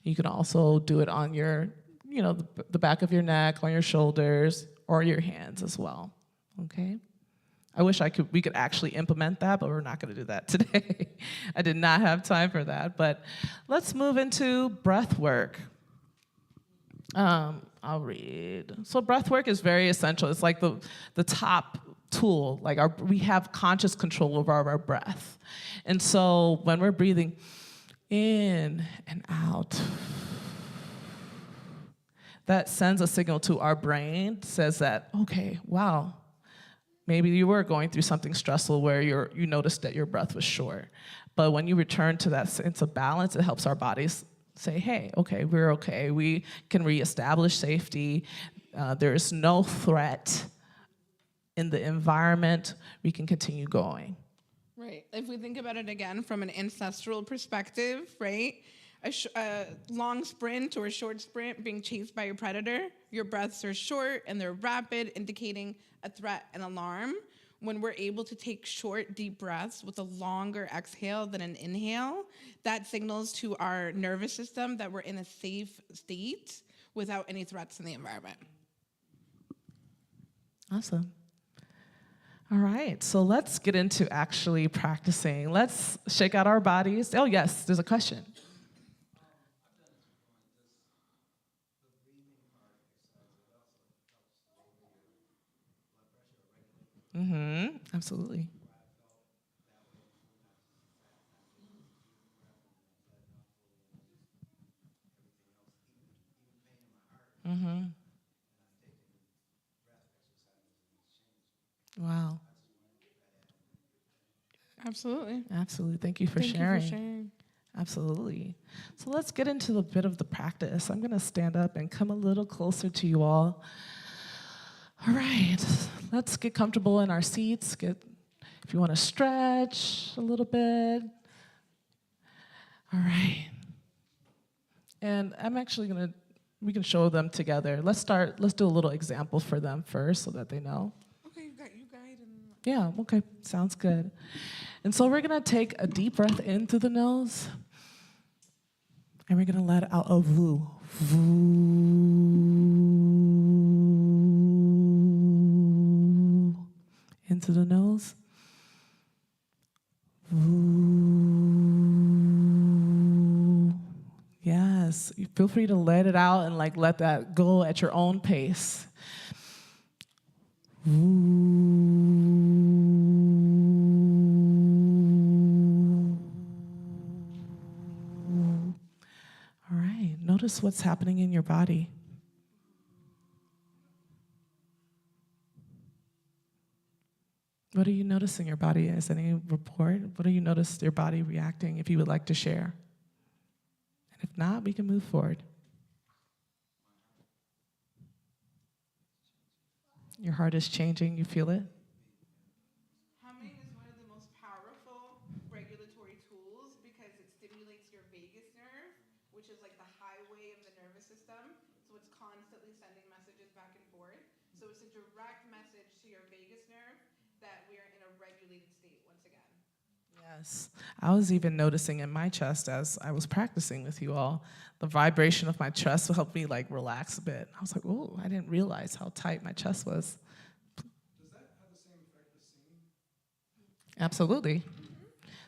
You can also do it on your, the back of your neck, on your shoulders, or your hands as well, okay? I wish we could actually implement that, but we're not gonna do that today. I did not have time for that, but let's move into breath work. I'll read. So breath work is very essential. It's like the top tool. Like we have conscious control over our breath. And so when we're breathing in and out, that sends a signal to our brain, says that, okay, wow, maybe you were going through something stressful where you noticed that your breath was short. But when you return to that sense of balance, it helps our bodies say, hey, okay, we're okay. We can reestablish safety. There is no threat in the environment. We can continue going. Right. If we think about it again from an ancestral perspective, right? A long sprint or a short sprint being chased by a predator, your breaths are short and they're rapid, indicating a threat and alarm. When we're able to take short, deep breaths with a longer exhale than an inhale, that signals to our nervous system that we're in a safe state without any threats in the environment. Awesome. All right, so let's get into actually practicing. Let's shake out our bodies. Oh, yes, there's a question. Mm-hmm, absolutely. Mm-hmm. Wow. Absolutely. Absolutely. Thank you for sharing. Absolutely. So let's get into a bit of the practice. I'm going to stand up and come a little closer to you all. All right. Let's get comfortable in our seats. If you want to stretch a little bit. All right. And I'm actually we can show them together. Let's do a little example for them first so that they know. Okay, you guide. Yeah, okay, sounds good. And so we're gonna take a deep breath in through the nose, and we're gonna let out a voo. Voo. Into the nose. Voo. Yes, you feel free to let it out and let that go at your own pace. All right, notice what's happening in your body. What do you notice in your body? Is any report? What do you notice your body reacting if you would like to share? And if not, we can move forward. Your heart is changing, you feel it? Humming is one of the most powerful regulatory tools because it stimulates your vagus nerve, which is like the highway of the nervous system. So it's constantly sending messages back and forth. So it's a direct message to your vagus nerve that we are in a regulated state once again. Yes. I was even noticing in my chest as I was practicing with you all, the vibration of my chest helped me like relax a bit. I was like, oh, I didn't realize how tight my chest was. Does that have the same effect as singing? Absolutely.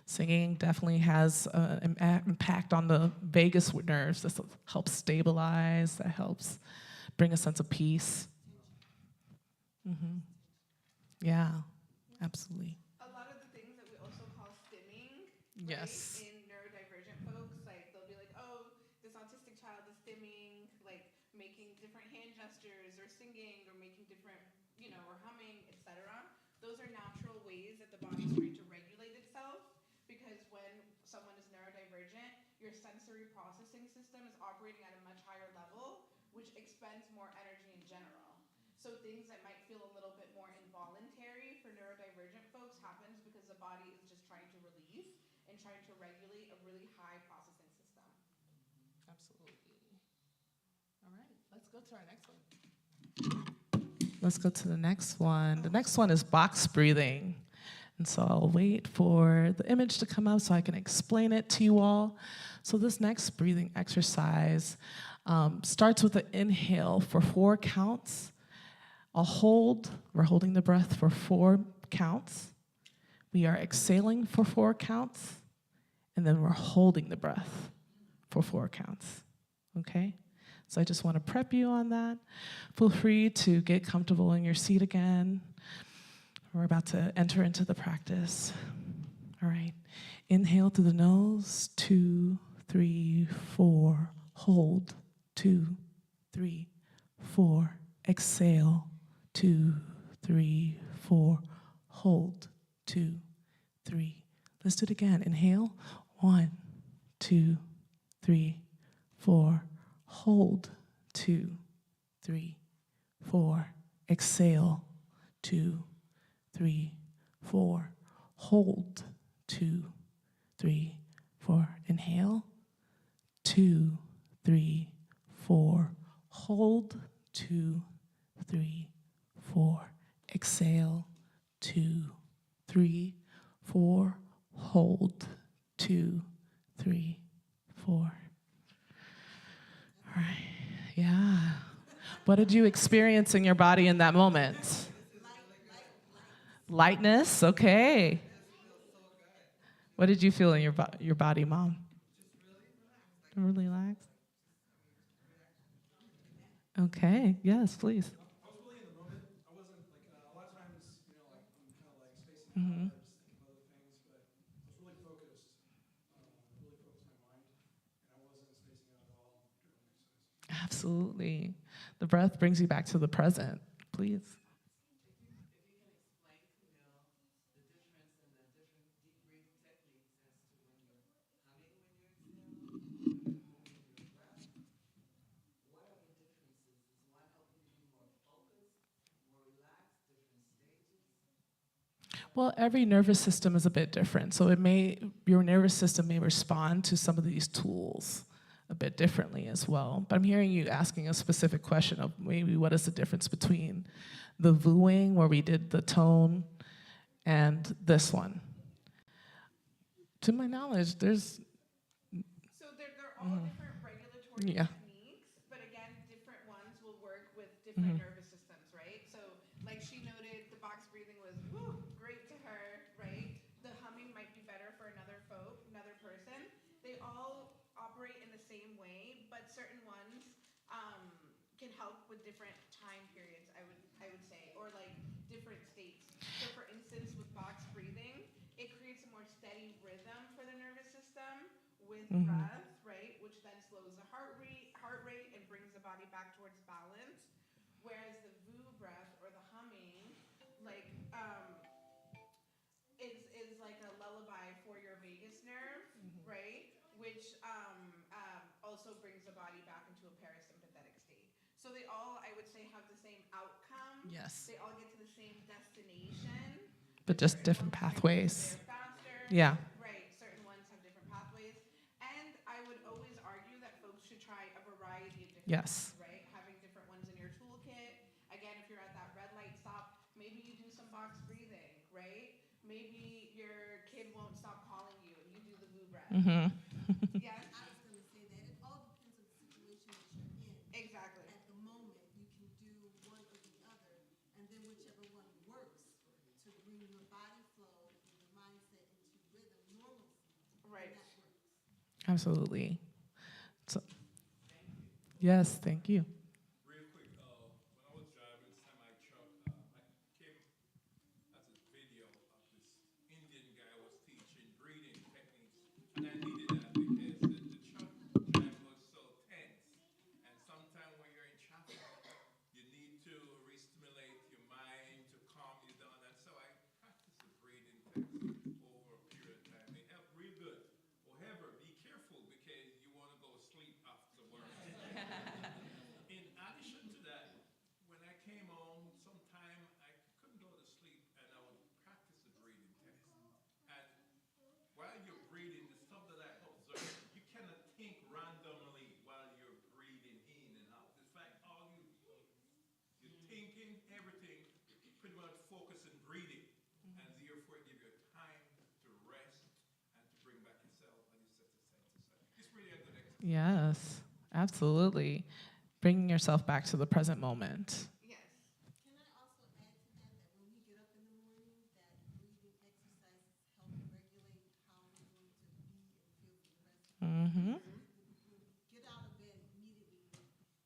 Singing definitely has an impact on the vagus nerves. This helps stabilize, that helps bring a sense of peace. Yeah, absolutely. A lot of the things that we also call stimming, Yes. right, in neurodivergent folks, like they'll be like, oh, this autistic child is stimming, like making different hand gestures or singing or making different, or humming, etc. Those are natural ways that the body's trying to regulate itself, because when someone is neurodivergent, your sensory processing system is operating at a much higher level, which expends more energy in general. So things that might feel a little bit more involuntary for neurodivergent folks happens because the body is just trying to release and trying to regulate a really high processing system. Absolutely. All right, let's go to our next one. Let's go to the next one. The next one is box breathing. And so I'll wait for the image to come up so I can explain it to you all. So this next breathing exercise starts with an inhale for 4 counts. A hold, we're holding the breath for 4 counts. We are exhaling for 4 counts, and then we're holding the breath for 4 counts, okay? So I just want to prep you on that. Feel free to get comfortable in your seat again. We're about to enter into the practice. All right, inhale through the nose, 2, 3, 4, hold, 2, 3, 4, exhale, 2, 3, 4, hold, 2, 3. Let's do it again. Inhale, 1, 2, 3, 4, hold, 2, 3, 4, exhale, 2, 3, 4, hold, 2, 3, 4, inhale, 2, 3, 4, hold, 2, 3, 4, exhale, 2, 3, 4, hold, 2, 3, 4. All right, yeah. What did you experience in your body in that moment? Lightness, okay. What did you feel in your body, Mom? Really relaxed. Okay, yes, please. I was really in the moment. I wasn't like a lot of times, like I'm kind of like spacing out. I just think of other things, but I was really focused. Really focused my mind, and I wasn't spacing out at all during the exercise. Absolutely. The breath brings you back to the present, please. Well, every nervous system is a bit different. So your nervous system may respond to some of these tools a bit differently as well. But I'm hearing you asking a specific question of maybe what is the difference between the vooing, where we did the tone, and this one. To my knowledge, there's, So they're all different regulatory Yeah. techniques, but again, different ones will work with different nervous systems, right? So like she noted, the box breathing was great to her, right? The humming might be better for another person. They all operate in the same way, but certain ones can help with different time periods, I would say, or like different states. So for instance, with box breathing, it creates a more steady rhythm for the nervous system with breath, right? Which then slows the heart rate and brings the body back towards balance. Whereas the voo breath or the humming, like is like a lullaby for your vagus nerve, right? Which also brings the body back into a parasympathetic state. So they all, I would say, have the same outcome. Yes. They all get to the same destination. But just certain different ones might get pathways. there faster. Yeah. Right. Certain ones have different pathways. And I would always argue that folks should try a variety of different Yes. ones, right? Having different ones in your toolkit. Again, if you're at that box breathing, right? Maybe your kid won't stop calling you and you do the boo breath. Mm-hmm. Yes? I was gonna say that it all depends on the situation that you're in. Exactly. At the moment, you can do one or the other, and then whichever one works to bring your body flow and your mindset into rhythm, normalcy, Right. then that works. Absolutely. So, yes, thank you. Real quick, when I was driving semi truck, I came as a video of this Indian guy was teaching breathing techniques, and I needed that because the truck drive was so tense, and sometimes when you're in traffic, you need to re-stimulate your mind to calm you down, and so I practiced the breathing techniques over a period of time. It helped real good. However, be careful because you want to go sleep afterwards. In addition to that, when I came home, sometime I couldn't go to sleep, and I would practice the breathing technique. And while you're breathing, the stuff that I observed, you cannot think randomly while you're breathing in and out. In fact, you're thinking everything, pretty much focus on breathing, and therefore give you time to rest and to bring back yourself and you set the senses. It's really a good exercise. Yes, absolutely. Bringing yourself back to the present moment. Yes. Can I also add to that, that when we get up in the morning, that breathing exercises help regulate how we're going to be and feel for the rest of the day? Mm-hmm. When we get out of bed immediately,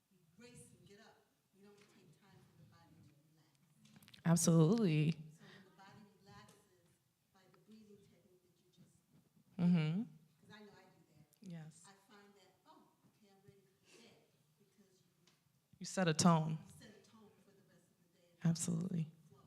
we race and get up. We don't take time for the body to relax. Absolutely. So when the body relaxes by the breathing technique that you just, Mm-hmm. because I know I do that, Yes. I find that, oh, okay, I'm ready for the day, because You set a tone. you set a tone for the rest of the day. Absolutely. Flow.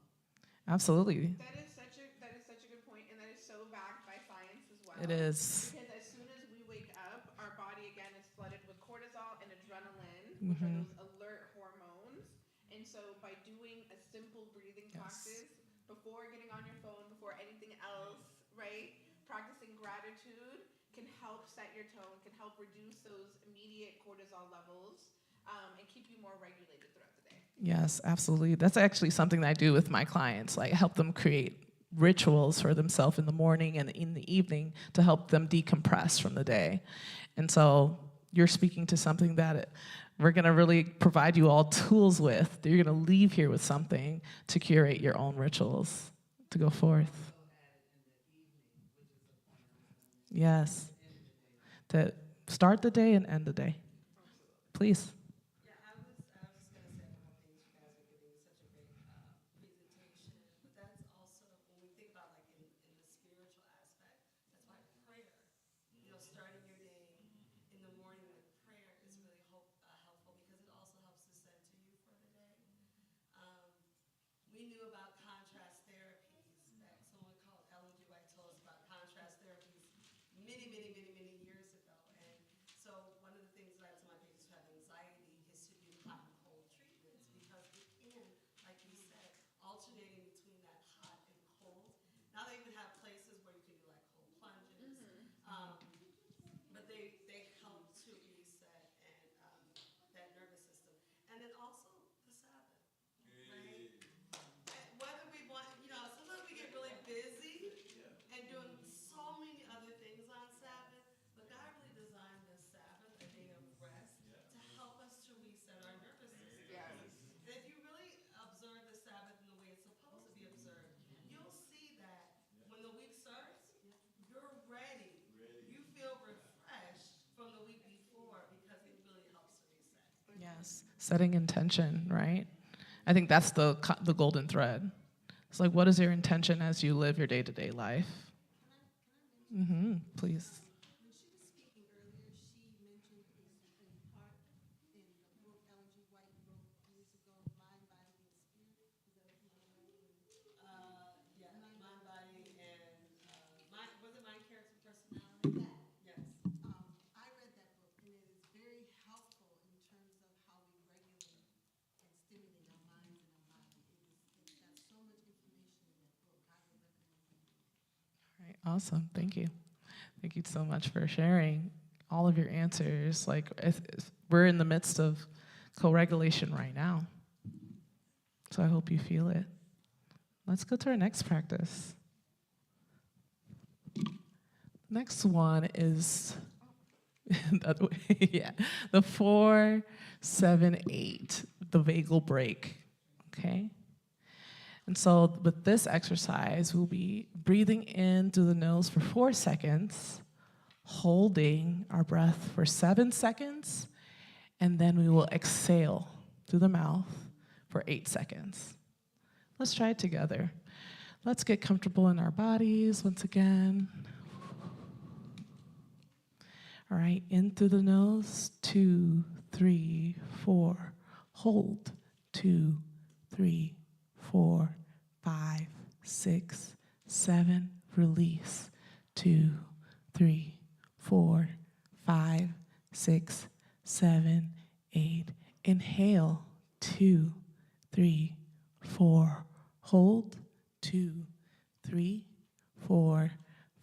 Absolutely. That is such a good point, and that is so backed by science as well. It is. Because as soon as we wake up, our body again is flooded with cortisol and adrenaline, which are those alert hormones. And so by doing a simple breathing practice before getting on your phone, before anything else, right? Practicing gratitude can help set your tone, can help reduce those immediate cortisol levels, and keep you more regulated throughout the day. Yes, absolutely. That's actually something that I do with my clients, like help them create rituals for themselves in the morning and in the evening to help them decompress from the day. And so you're speaking to something that we're going to really provide you all tools with. You're going to leave here with something to curate your own rituals to go forth. Yes. To start the day and end the day. Please. Yeah, I was just gonna say all the things you guys are giving such a great presentation, but that's also when we think about like in the spiritual aspect. That's why prayer, starting your day in the morning with prayer is really helpful because it also helps to center you for the day. We knew about contrast therapies that someone called Ellen G. White told us about contrast therapies many years ago, and so one of the things that I tell my patients who have anxiety is to do hot and cold treatments because it can, like you said, alternating between that hot and cold. Now they even have places where you can do like cold plunges, but they help to reset and that nervous system, and then also the Sabbath, right? And whether we want, sometimes we get really busy and doing so many other things on Sabbath, but God really designed the Sabbath, a day of rest, to help us to reset our nervous system. Yes. And if you really observe the Sabbath in the way it's supposed to be observed, you'll see that when the week starts, you're ready. You feel refreshed from the week before because it really helps to reset. Yes. Setting intention, right? I think that's the golden thread. It's like, what is your intention as you live your day-to-day life? Please. When she was speaking earlier, she mentioned in part in the book Ellen G. White wrote years ago, Mind, Body, and Spirit. Is that what you were writing? Yeah, Mind, Body, and was it Mind, Character, Personality? That. Yes. I read that book, and it is very helpful in terms of how we regulate and stimulate our minds and our body. It's got so much information in that book. I would recommend reading it. All right, awesome. Thank you. Thank you so much for sharing all of your answers. Like, we're in the midst of co-regulation right now. So I hope you feel it. Let's go to our next practice. Next one is the other way, yeah, the 4, 7, 8, the vagal break, okay? And so with this exercise, we'll be breathing in through the nose for 4 seconds, holding our breath for 7 seconds, and then we will exhale through the mouth for 8 seconds. Let's try it together. Let's get comfortable in our bodies once again. All right, in through the nose, 2, 3, 4. Hold, 2, 3, 4, 5, 6, 7. Release, 2, 3, 4, 5, 6, 7, 8. Inhale, 2, 3, 4. Hold, 2, 3, 4,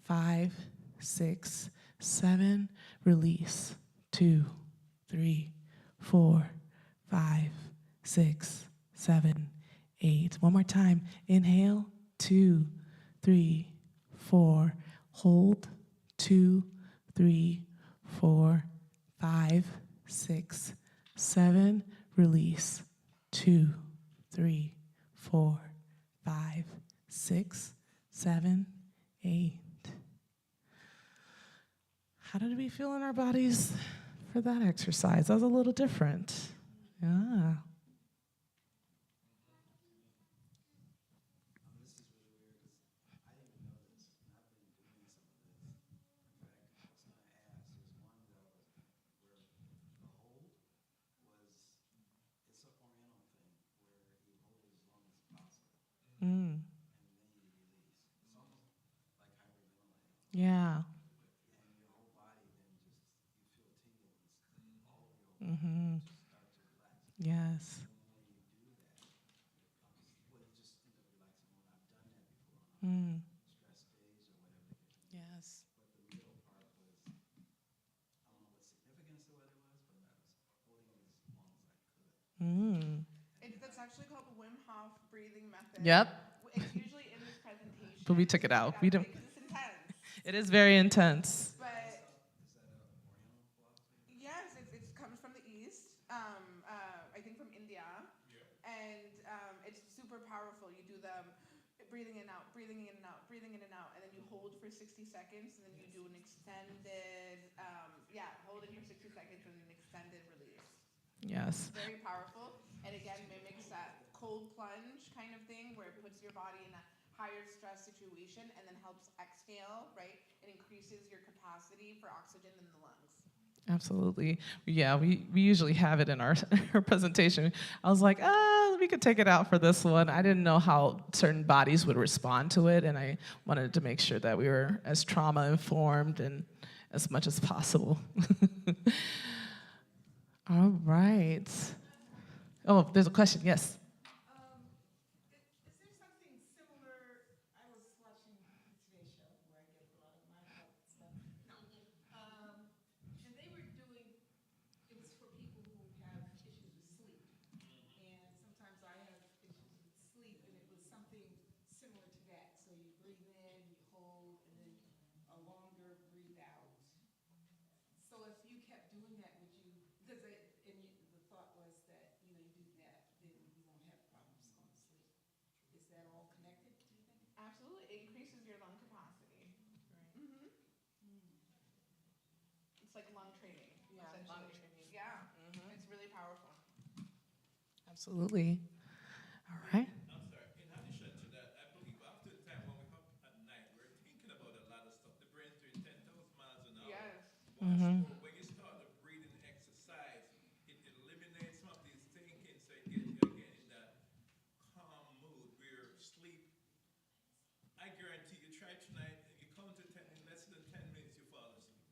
5, 6, 7. Release, 2, 3, 4, 5, 6, 7, 8. One more time. Inhale, 2, 3, 4. Hold, 2, 3, 4, 5, 6, 7. Release, 2, 3, 4, 5, 6, 7, 8. How did we feel in our bodies for that exercise? That was a little different. Yeah. Mm. Yeah. Mm-hmm. Yes. Mm. Yes. Mm. That's actually called the Wim Hof breathing method. Yep. It's usually in this presentation. But we took it out. We don't. Because it's intense. It is very intense. But yes, it comes from the East. I think from India. And it's super powerful. You do the breathing in and out, breathing in and out, breathing in and out, and then you hold for 60 seconds, and then you do an extended, hold it for 60 seconds and an extended release. Yes. Very powerful, and again mimics that cold plunge kind of thing where it puts your body in a higher stress situation and then helps exhale, right? It increases your capacity for oxygen in the lungs. Absolutely. Yeah, we usually have it in our presentation. I was like, we could take it out for this one. I didn't know how certain bodies would respond to it, and I wanted to make sure that we were as trauma-informed and as much as possible. All right. Oh, there's a question. Yes. Is there something similar? I was watching the Today Show where I get a lot of my health stuff. No. And they were doing, it was for people who have issues with sleep. And sometimes I have issues with sleep, and it was something similar to that. So you breathe in, you hold, and then a longer breathe out. So if you kept doing that, would you, because the thought was that, you do that, then you won't have problems going to sleep. Is that all connected, do you think? Absolutely, it increases your lung capacity. Right. It's like lung training. Yeah, lung training. Yeah, it's really powerful. Absolutely. All right. I'm sorry. In addition to that, I believe after the time when we come at night, we're thinking about a lot of stuff. The brain's doing 10,000 miles an hour. Yes. Mm-hmm. When you start the breathing exercise, it eliminates some of these thinking, so you get again in that calm mood where sleep. I guarantee you, try tonight, and you count to 10 in less than 10 minutes, you fall asleep.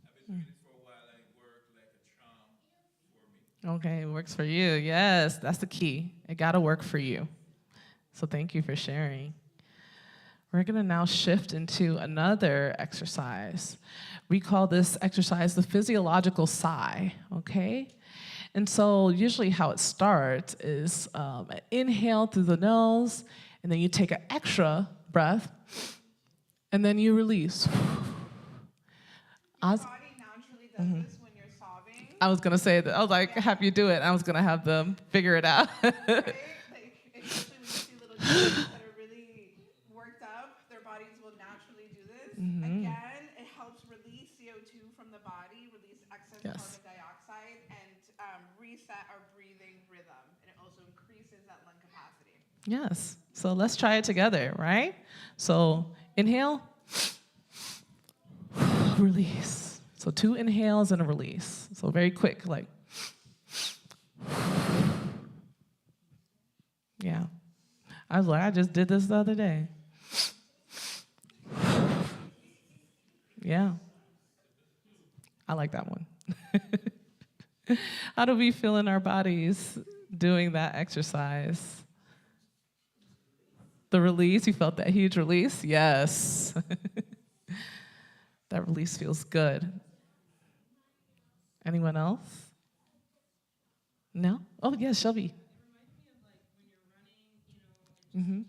I've been doing it for a while, and it worked like a charm for me. Okay, it works for you. Yes, that's the key. It got to work for you. So thank you for sharing. We're going to now shift into another exercise. We call this exercise the physiological sigh, okay? And so usually how it starts is an inhale through the nose, And then you take an extra breath, and then you release. Your body naturally does this when you're sobbing. I was gonna say that. I was like, have you do it. I was gonna have them figure it out. Right? Like, especially when you see little kids that are really worked up, their bodies will naturally do this. Again, it helps release CO2 from the body, release excess carbon dioxide, and reset our breathing rhythm. And it also increases that lung capacity. Yes. So let's try it together, right? So inhale, release. So 2 inhales and a release. So very quick, like. Yeah. I was like, I just did this the other day. Yeah. I like that one. How do we feel in our bodies doing that exercise? The release, you felt that huge release? Yes. That release feels good. Anyone else? No? Oh, yes, Shelby. Mm-hmm.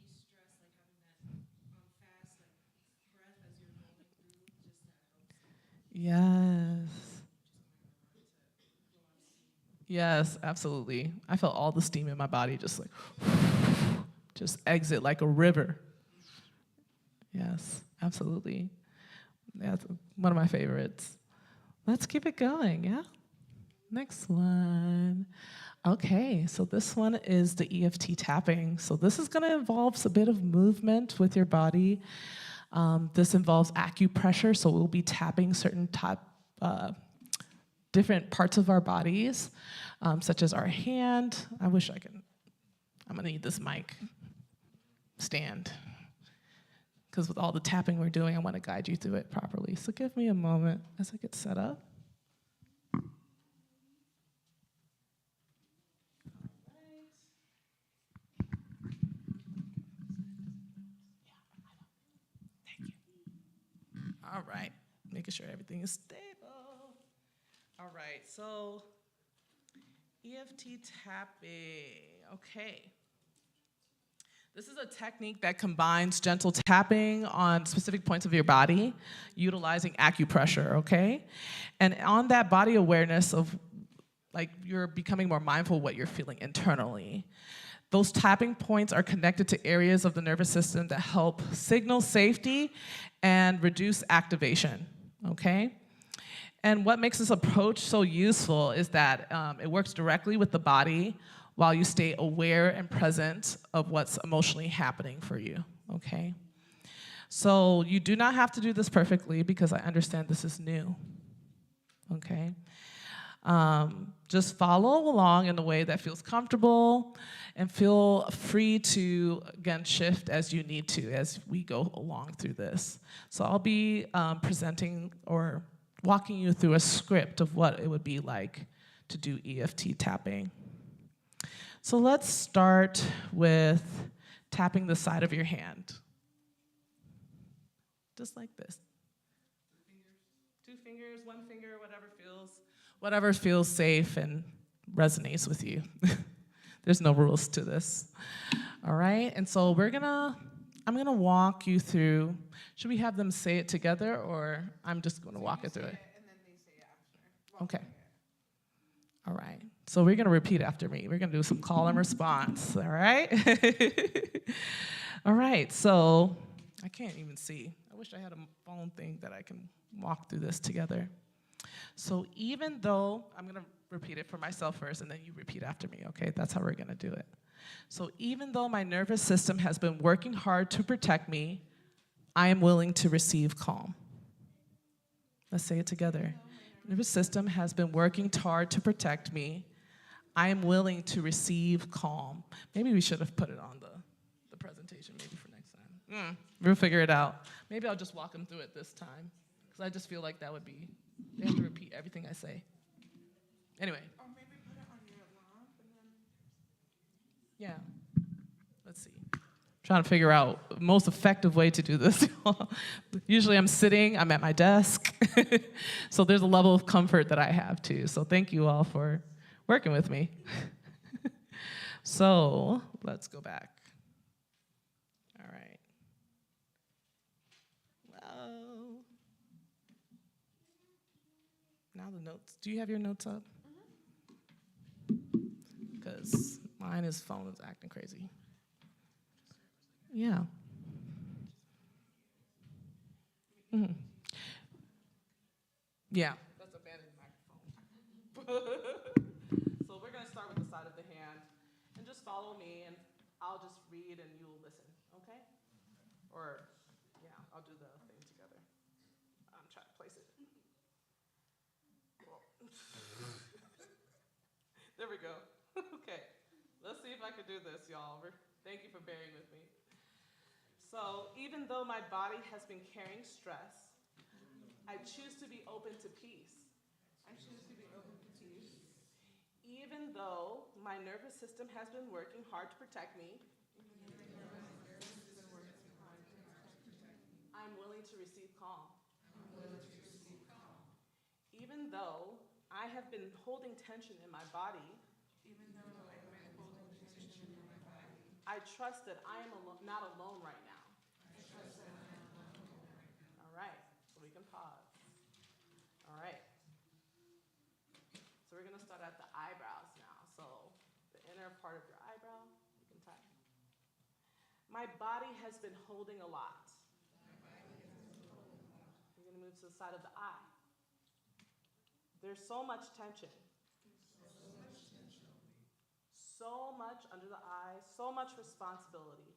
Yes. Yes, absolutely. I felt all the steam in my body just like, just exit like a river. Yes, absolutely. That's one of my favorites. Let's keep it going, yeah? Next one. Okay, so this one is the EFT tapping. So this is gonna involve a bit of movement with your body. This involves acupressure, so we'll be tapping certain different parts of our bodies, such as our hand. I'm gonna need this mic stand, because with all the tapping we're doing, I wanna guide you through it properly. So give me a moment as I get set up. All right, making sure everything is stable. All right, so EFT tapping, okay. This is a technique that combines gentle tapping on specific points of your body, utilizing acupressure, okay? And on that body awareness of, like, you're becoming more mindful of what you're feeling internally. Those tapping points are connected to areas of the nervous system that help signal safety and reduce activation, okay? And what makes this approach so useful is that it works directly with the body while you stay aware and present of what's emotionally happening for you, okay? So you do not have to do this perfectly, because I understand this is new, okay? Just follow along in a way that feels comfortable, and feel free to, again, shift as you need to as we go along through this. So I'll be presenting or walking you through a script of what it would be like to do EFT tapping. So let's start with tapping the side of your hand. Just like this. 2 fingers, 1 finger, whatever feels safe and resonates with you. There's no rules to this. All right, and so I'm gonna walk you through. Should we have them say it together, or I'm just gonna walk it through it? And then they say after. Okay. All right, so we're gonna repeat after me. We're gonna do some call and response, all right? All right, so I can't even see. I wish I had a phone thing that I can walk through this together. So even though, I'm gonna repeat it for myself first, and then you repeat after me, okay? That's how we're gonna do it. So even though my nervous system has been working hard to protect me, I am willing to receive calm. Let's say it together. Nervous system has been working hard to protect me. I am willing to receive calm. Maybe we should have put it on the presentation maybe for next time. We'll figure it out. Maybe I'll just walk them through it this time, because I just feel like that would be, they have to repeat everything I say. Anyway. Or maybe put it on your lap and then. Yeah. Let's see. Trying to figure out the most effective way to do this. Usually I'm sitting, I'm at my desk. So there's a level of comfort that I have too. So thank you all for working with me. So let's go back. now the notes. Do you have your notes up? Because his phone is acting crazy. Yeah. Mhm. Yeah. That's a banded microphone. So we're going to start with the side of the hand. And just follow me, and I'll just read and you'll listen, okay? Or, yeah, I'll do the thing together. I'm trying to place it. There we go. Okay, let's see if I can do this, y'all. Thank you for bearing with me. So, even though my body has been carrying stress, I choose to be open to peace. I choose to be open to peace. Even though my nervous system has been working hard to protect me, I'm willing to receive calm. Even though I have been holding tension in my body, I trust that I am not alone right now. All right, so we can pause. All right. So we're going to start at the eyebrows now. So the inner part of your eyebrow, you can type. My body has been holding a lot. We're going to move to the side of the eye. There's so much tension. So much under the eye, so much responsibility.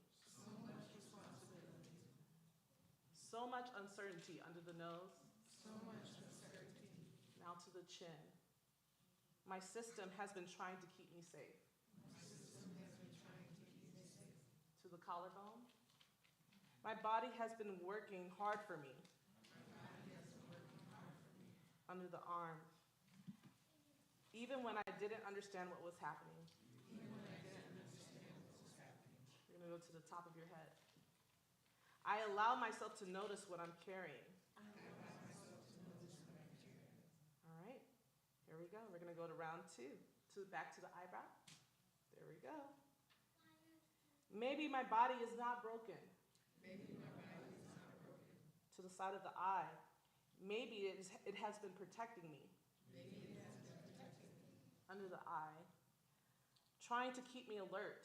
So much uncertainty under the nose. Now to the chin. My system has been trying to keep me safe. To the collarbone. My body has been working hard for me. Under the arm. Even when I didn't understand what was happening. You're going to go to the top of your head. I allow myself to notice what I'm carrying. All right, here we go. We're going to go to round 2. Back to the eyebrow. There we go. Maybe my body is not broken. To the side of the eye. Maybe it has been protecting me. Under the eye. Trying to keep me alert.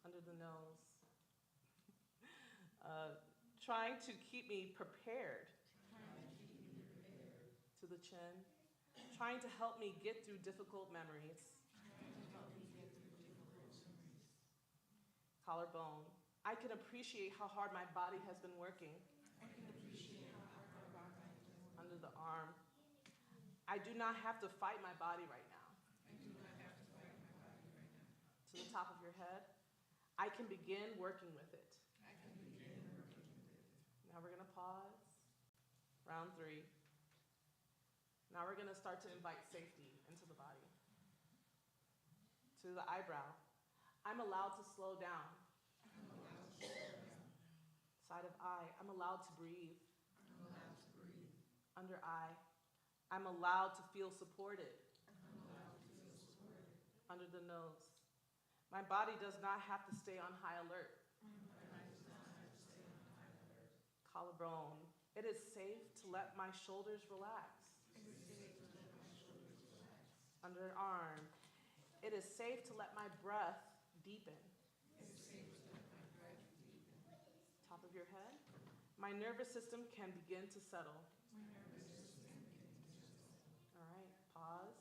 Under the nose. Trying to keep me prepared. To the chin. Trying to help me get through difficult memories. Collarbone. I can appreciate how hard my body has been working. Under the arm. I do not have to fight my body right now. To the top of your head. I can begin working with it. Now we're going to pause. Round 3. Now we're going to start to invite safety into the body. To the eyebrow. I'm allowed to slow down. Side of eye. I'm allowed to breathe. Under eye. I'm allowed to feel supported. Under the nose. My body does not have to stay on high alert. Collarbone. It is safe to let my shoulders relax. Underarm. It is safe to let my breath deepen. Top of your head. My nervous system can begin to settle. All right, pause.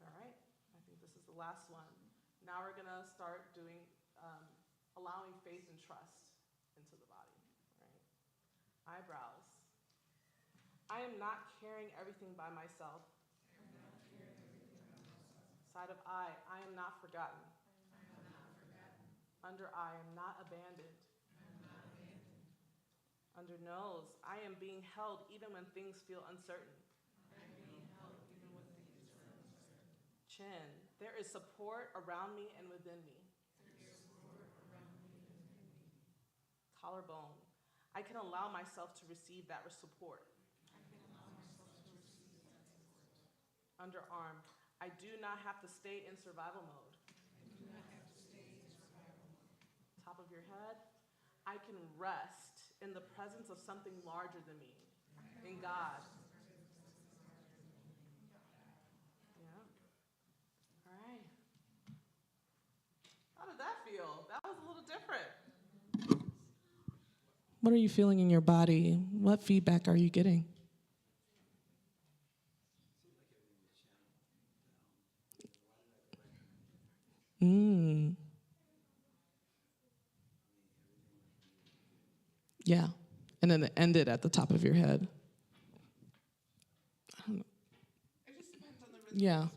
All right, I think this is the last one. Now we're going to start doing, allowing faith and trust into the body. Right? Eyebrows. I am not carrying everything by myself. Side of eye. I am not forgotten. Under eye. I am not abandoned. Under nose. I am being held even when things feel uncertain. Chin. There is support around me and within me. Collarbone. I can allow myself to receive that support. Underarm. I do not have to stay in survival mode. Top of your head. I can rest in the presence of something larger than me. In God. Yeah. All right. How did that feel? That was a little different. What are you feeling in your body? What feedback are you getting? Mm. Yeah. And then it ended at the top of your head. It just depends on the rhythm. Yeah.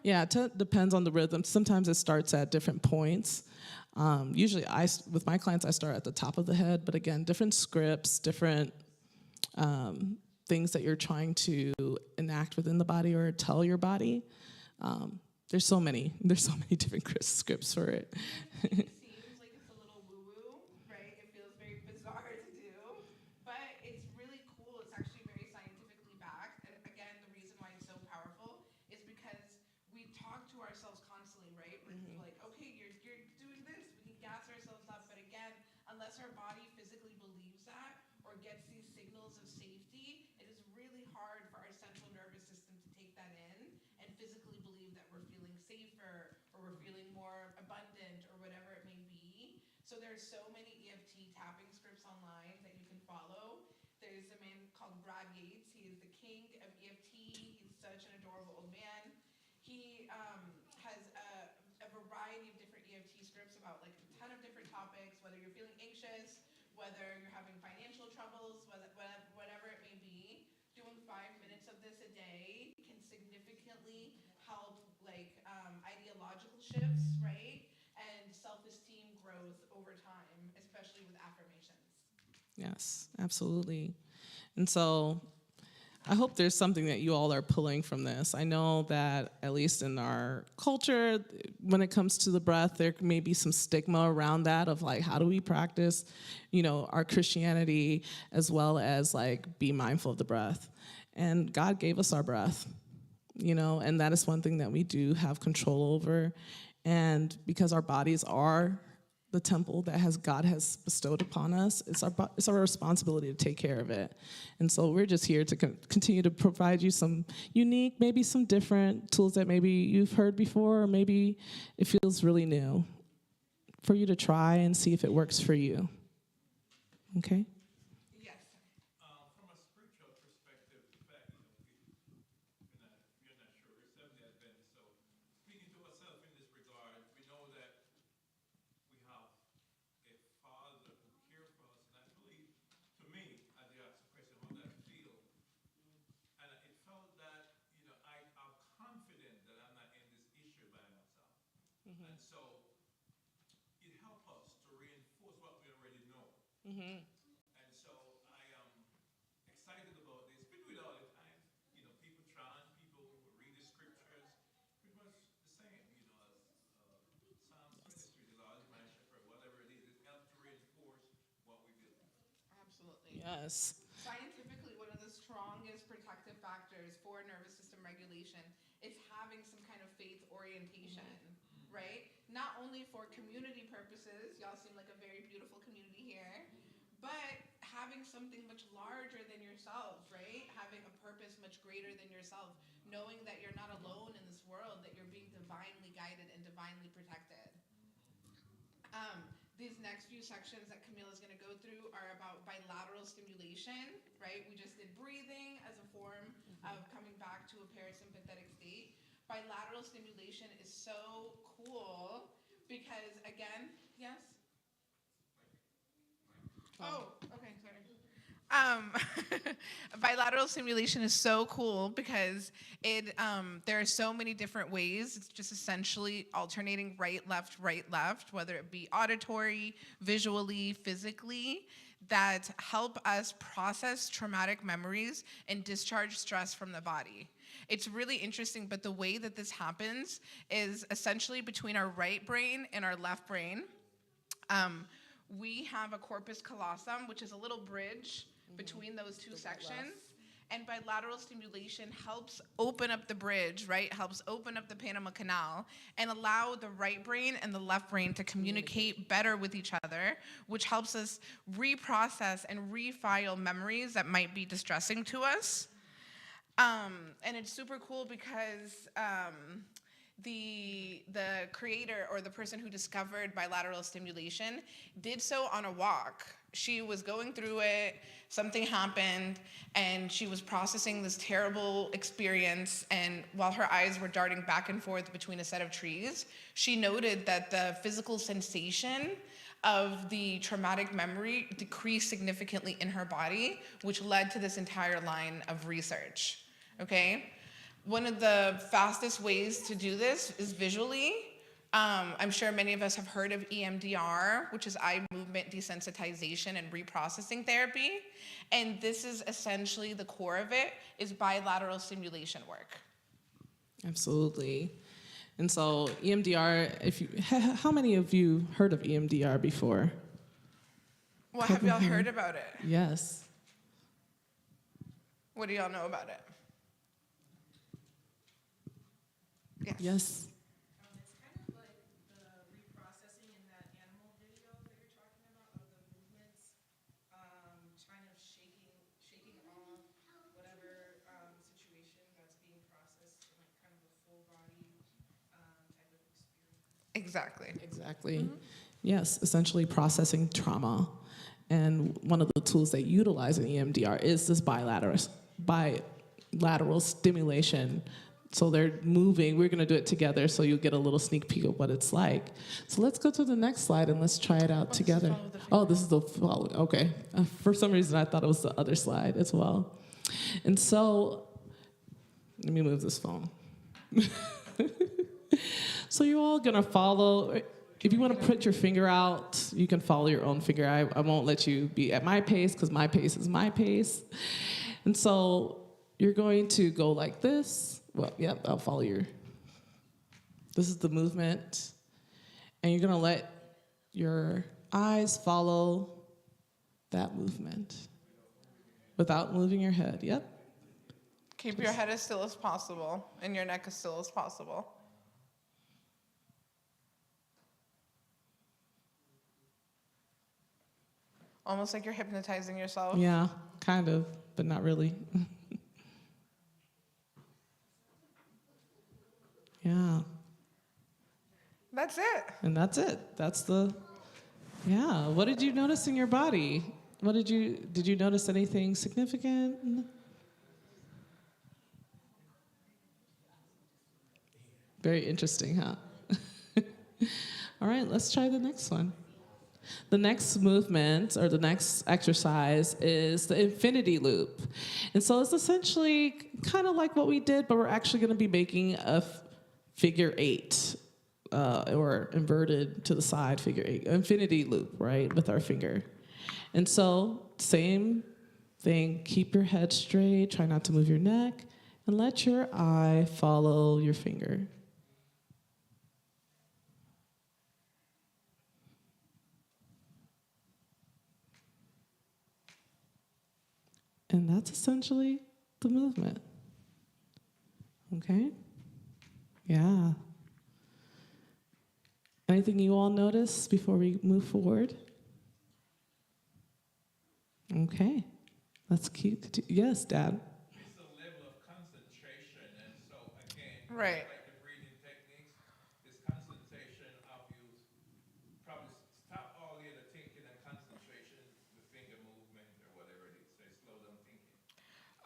Yeah, it depends on the rhythm. Sometimes it starts at different points. Usually, with my clients, I start at the top of the head, but again, different scripts, different things that you're trying to enact within the body or tell your body. There's so many different scripts for it. It seems like it's a little woo-woo, right? It feels very bizarre to do, but it's really cool. It's actually very scientifically backed. And again, the reason why it's so powerful is because we talk to ourselves constantly, right? With like, okay, you're doing this, we can gas ourselves up, but again, unless our body physically believes that or gets these signals of safety, it is really hard for our central nervous system to take that in and physically believe that we're feeling safer or we're feeling more abundant or whatever it may be. So there's so many EFT tapping scripts online that you can follow. There's a man called Brad Yates. He is the king of EFT. He's such an adorable old man. He has a variety of different EFT scripts about like a ton of different topics, whether you're feeling anxious, whether you're having financial troubles, whatever it may be. Doing 5 minutes of this a day can significantly help like ideological shifts, right? And self-esteem growth over time, especially with affirmations. Yes, absolutely. And so I hope there's something that you all are pulling from this. I know that at least in our culture, when it comes to the breath, there may be some stigma around that of like, how do we practice, our Christianity as well as like be mindful of the breath. And God gave us our breath, and that is one thing that we do have control over. And because our bodies are the temple that God has bestowed upon us, it's our responsibility to take care of it. And so we're just here to continue to provide you some unique, maybe some different tools that maybe you've heard before, or maybe it feels really new for you to try and see if it works for you. Okay? Yes. From a spiritual perspective, in fact, you're not sure, we're Seventh-day Adventists, so speaking to ourselves in this regard, we know that we have a Father who cares for us, and I believe, to me, as you asked the question, how does that feel? And it felt that, I'm confident that I'm not in this issue by myself. And so it helps us to reinforce what we already know. And so I am excited about this. We do it all the time. People chant, people read the scriptures. Pretty much the same, as Psalms 23, the Lord is my shepherd, whatever it is. It helps to reinforce what we believe. Absolutely. Yes. Scientifically, one of the strongest protective factors for nervous system regulation is having some kind of faith orientation, right? Not only for community purposes, y'all seem like a very beautiful community here, but having something much larger than yourselves, right? Having a purpose much greater than yourself, knowing that you're not alone in this world, that you're being divinely guided and divinely protected. These next few sections that Camille is going to go through are about bilateral stimulation, right? We just did breathing as a form of coming back to a parasympathetic state. Bilateral stimulation is so cool because, again, yes? Oh, okay, sorry. Bilateral stimulation is so cool because there are so many different ways. It's just essentially alternating right, left, whether it be auditory, visually, physically, that help us process traumatic memories and discharge stress from the body. It's really interesting, but the way that this happens is essentially between our right brain and our left brain. We have a corpus callosum, which is a little bridge between those two sections. And bilateral stimulation helps open up the bridge, right? Helps open up the Panama Canal and allow the right brain and the left brain to communicate better with each other, which helps us reprocess and refile memories that might be distressing to us. And it's super cool because the creator or the person who discovered bilateral stimulation did so on a walk. She was going through it, something happened, and she was processing this terrible experience, and while her eyes were darting back and forth between a set of trees, she noted that the physical sensation of the traumatic memory decreased significantly in her body, which led to this entire line of research, okay? One of the fastest ways to do this is visually. I'm sure many of us have heard of EMDR, which is eye movement desensitization and reprocessing therapy. And this is essentially the core of it, is bilateral stimulation work. Absolutely. And so EMDR, how many of you heard of EMDR before? Well, have y'all heard about it? Yes. What do y'all know about it? Yes. Yes. It's kind of like the reprocessing in that animal video that you're talking about of the movements, kind of shaking off whatever situation that's being processed in like kind of a full body type of experience. Exactly. Exactly. Yes, essentially processing trauma. And one of the tools they utilize in EMDR is this bilateral stimulation. So they're moving. We're going to do it together so you'll get a little sneak peek of what it's like. So let's go to the next slide and let's try it out together. Oh, this is the follow. Okay. For some reason, I thought it was the other slide as well. And so, let me move this phone. So you're all going to follow. If you want to put your finger out, you can follow your own finger. I won't let you be at my pace because my pace is my pace. And so you're going to go like this. Well, yep, I'll follow your. This is the movement. And you're going to let your eyes follow that movement without moving your head. Yep. Keep your head as still as possible and your neck as still as possible. Almost like you're hypnotizing yourself. Yeah, kind of, but not really. Yeah. That's it. And that's it. That's the, yeah. What did you notice in your body? Did you notice anything significant? Very interesting, huh? All right, let's try the next one. The next movement or the next exercise is the infinity loop. And so it's essentially kind of like what we did, but we're actually going to be making a figure 8 or inverted to the side figure 8, infinity loop, right, with our finger. And so same thing, keep your head straight, try not to move your neck, and let your eye follow your finger. And that's essentially the movement. Okay? Yeah. Anything you all notice before we move forward? Okay. Let's keep, yes, Dad. It's a level of concentration, and so again, Right. like the breathing techniques, this concentration of you probably stop all the other thinking and concentration, the finger movement or whatever it is, say slow down thinking.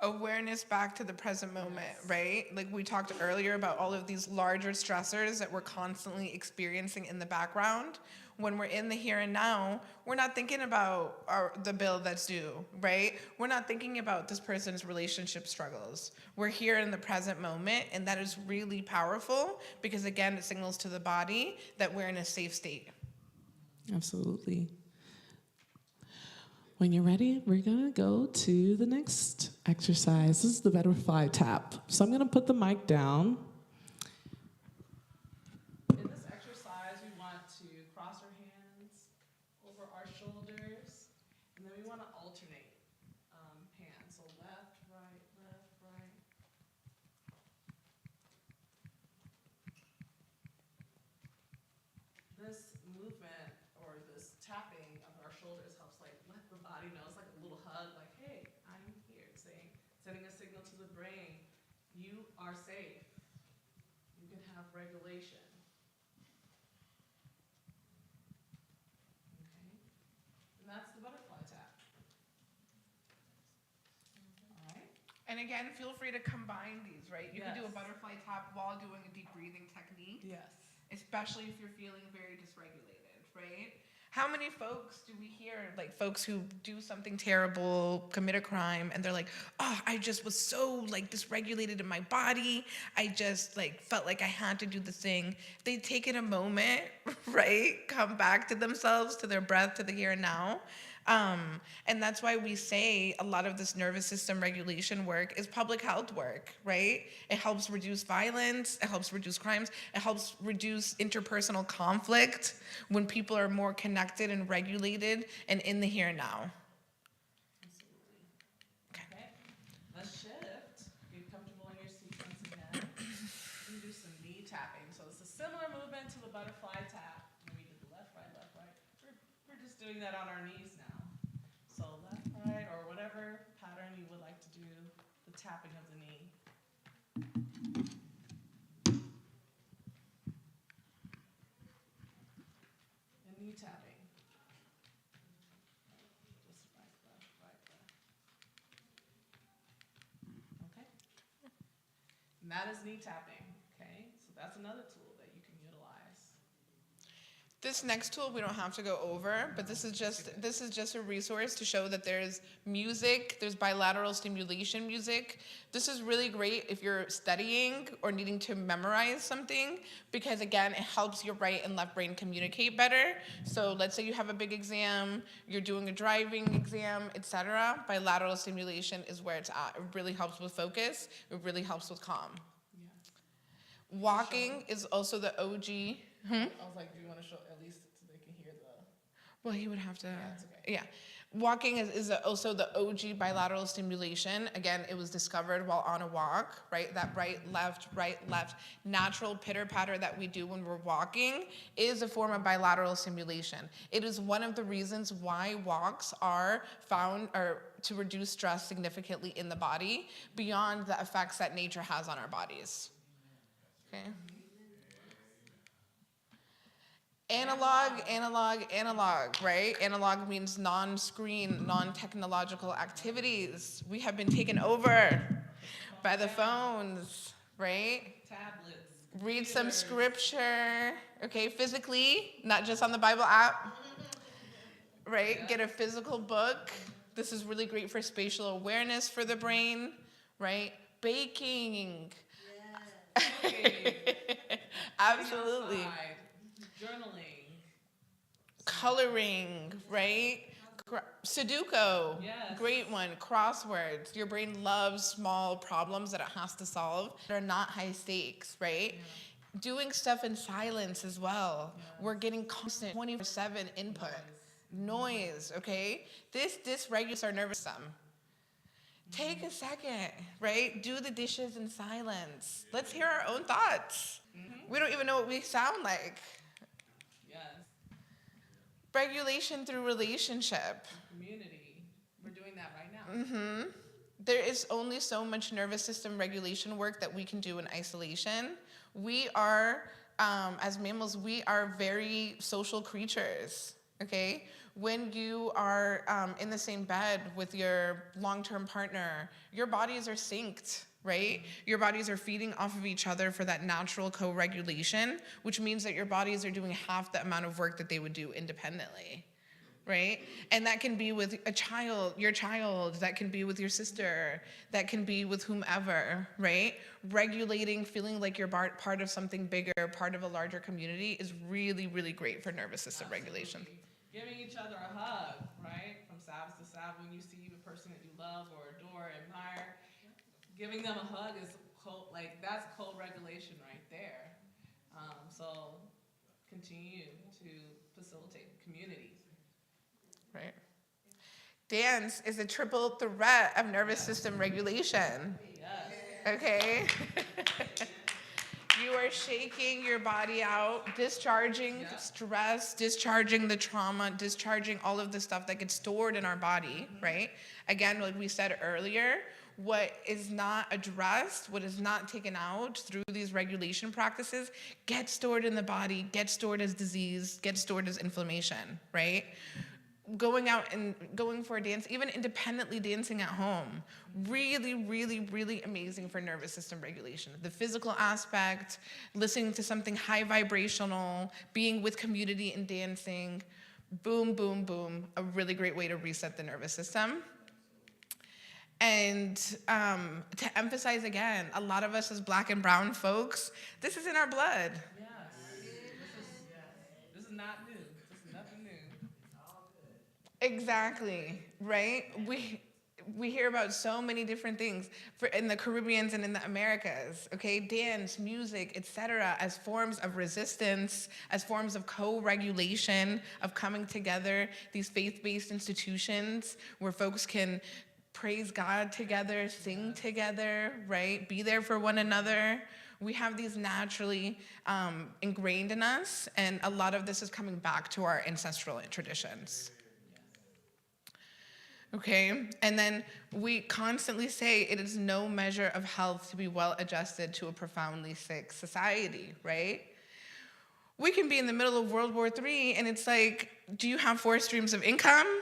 Awareness back to the present moment, right? Like we talked earlier about all of these larger stressors that we're constantly experiencing in the background. When we're in the here and now, we're not thinking about the bill that's due, right? We're not thinking about this person's relationship struggles. We're here in the present moment, and that is really powerful because, again, it signals to the body that we're in a safe state. Absolutely. When you're ready, we're going to go to the next exercise. This is the butterfly tap. So I'm going to put the mic down. In this exercise, we want to cross our hands over our shoulders, and then we want to alternate hands. So left, right, to the brain, you are safe. You can have regulation. Okay? And that's the butterfly tap. All right? And again, feel free to combine these, right? You can do a Yes. butterfly tap while doing a deep breathing technique, Yes. especially if you're feeling very dysregulated, right? How many folks do we hear, like folks who do something terrible, commit a crime, and they're like, oh, I just was so like dysregulated in my body. I just like felt like I had to do the thing. They take it a moment, right? Come back to themselves, to their breath, to the here and now. And that's why we say a lot of this nervous system regulation work is public health work, right? It helps reduce violence, it helps reduce crimes, it helps reduce interpersonal conflict when people are more connected and regulated and in the here and now. Okay. Let's shift. Get comfortable in your seat once again. And do some knee tapping. So it's a similar movement to the butterfly tap. And we did the left, right, left, right. We're just doing that on our knees now. So left, right, or whatever pattern you would like to do, the tapping of the knee. And knee tapping. Just right, left, right, left. Okay? And that is knee tapping, okay? So that's another tool that you can utilize. This next tool we don't have to go over, but this is just a resource to show that there's music, there's bilateral stimulation music. This is really great if you're studying or needing to memorize something, because again, it helps your right and left brain communicate better. So let's say you have a big exam, you're doing a driving exam, etc. Bilateral stimulation is where it's at. It really helps with focus. It really helps with calm. Yeah. Walking is also the OG. I was like, do you want to show at least so they can hear the... Well, he would have to. Yeah, it's okay. Yeah. Walking is also the OG bilateral stimulation. Again, it was discovered while on a walk, right? That right, left, natural pitter patter that we do when we're walking is a form of bilateral stimulation. It is one of the reasons why walks are found to reduce stress significantly in the body beyond the effects that nature has on our bodies. Okay. Analog, right? Analog means non-screen, non-technological activities. We have been taken over by the phones, right? Tablets. Read some computers. scripture, okay, physically, not just on the Bible app, right? Yeah. Get a physical book. This is really great for spatial awareness for the brain, right? Baking. Absolutely. Outside. Journaling. Coloring, right? Sudoku, Yes. great one. Crosswords. Your brain loves small problems that it has to solve that are not high stakes, right? Yeah. Doing stuff in silence as well. Yes. We're getting constant 24/7 input. Noise, okay? This dysregulates our nervous system. Take a second, right? Do the dishes in silence. Let's hear our own thoughts. We don't even know what we sound like. Yes. Regulation through relationship. Community. We're doing that right now. There is only so much nervous system regulation work that we can do in isolation. We are, as mammals, we are very social creatures, okay? When you are in the same bed with your long-term partner, your bodies are synced, right? Your bodies are feeding off of each other for that natural co-regulation, which means that your bodies are doing half the amount of work that they would do independently, right? And that can be with a child, your child, that can be with your sister, that can be with whomever, right? Regulating, feeling like you're part of something bigger, part of a larger community is really, really great for nervous system regulation. Giving each other a hug, right? From Sabbath to Sabbath, when you see the person that you love or adore, admire, giving them a hug is that's co-regulation right there. So continue to facilitate community. Right. Dance is a triple threat of nervous system regulation. Yes. Okay? You are shaking your body out, discharging stress, discharging the trauma, discharging all of the stuff that gets stored in our body, right? Again, like we said earlier, what is not addressed, what is not taken out through these regulation practices, gets stored in the body, gets stored as disease, gets stored as inflammation, right? Going out and going for a dance, even independently dancing at home, really, really, really amazing for nervous system regulation. The physical aspect, listening to something high vibrational, being with community and dancing, boom, boom, boom, a really great way to reset the nervous system. And to emphasize again, a lot of us as Black and brown folks, this is in our blood. Yes. This is not new. This is nothing new. Exactly, right? We hear about so many different things in the Caribbeans and in the Americas, okay? Dance, music, etc., as forms of resistance, as forms of co-regulation, of coming together, these faith-based institutions where folks can praise God together, sing together, right? Be there for one another. We have these naturally ingrained in us, and a lot of this is coming back to our ancestral traditions. Okay, and then we constantly say it is no measure of health to be well adjusted to a profoundly sick society, right? We can be in the middle of World War III and it's like, do you have 4 streams of income?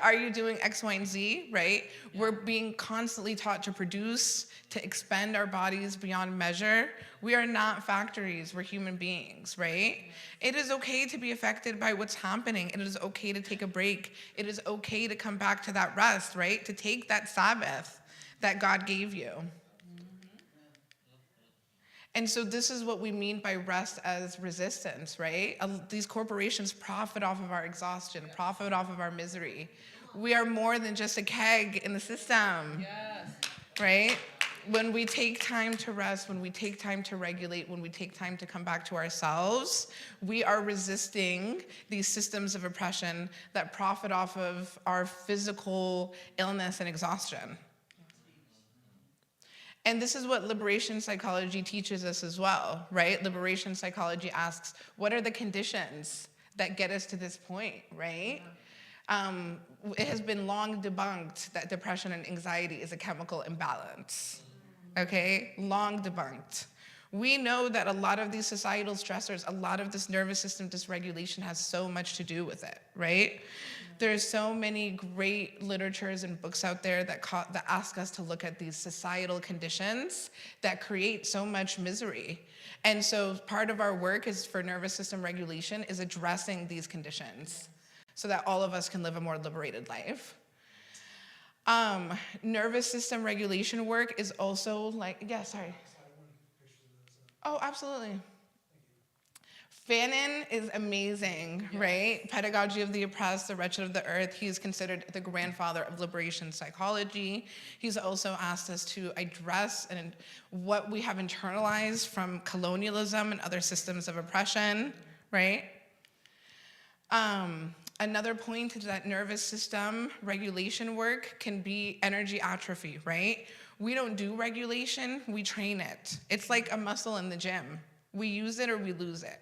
Are you doing X, Y, and Z, right? Yeah. We're being constantly taught to produce, to expend our bodies beyond measure. We are not factories, we're human beings, right? It is okay to be affected by what's happening. It is okay to take a break. It is okay to come back to that rest, right? To take that Sabbath that God gave you. And so this is what we mean by rest as resistance, right? These corporations profit off of our exhaustion, profit off of our misery. We are more than just a keg in the system, yes. Right? When we take time to rest, when we take time to regulate, when we take time to come back to ourselves, we are resisting these systems of oppression that profit off of our physical illness and exhaustion. And this is what liberation psychology teaches us as well, right? Liberation psychology asks, what are the conditions that get us to this point, right? It has been long debunked that depression and anxiety is a chemical imbalance, okay? Long debunked. We know that a lot of these societal stressors, a lot of this nervous system dysregulation has so much to do with it, right? There's so many great literatures and books out there that ask us to look at these societal conditions that create so much misery. And so part of our work is for nervous system regulation is addressing these conditions so that all of us can live a more liberated life. Nervous system regulation work is also like, yeah, sorry. Oh, absolutely. Fanon is amazing, yes. Right? Pedagogy of the Oppressed, the Wretched of the Earth. He's considered the grandfather of liberation psychology. He's also asked us to address what we have internalized from colonialism and other systems of oppression, right? Another point is that nervous system regulation work can be energy atrophy, right? We don't do regulation, we train it. It's like a muscle in the gym. We use it or we lose it.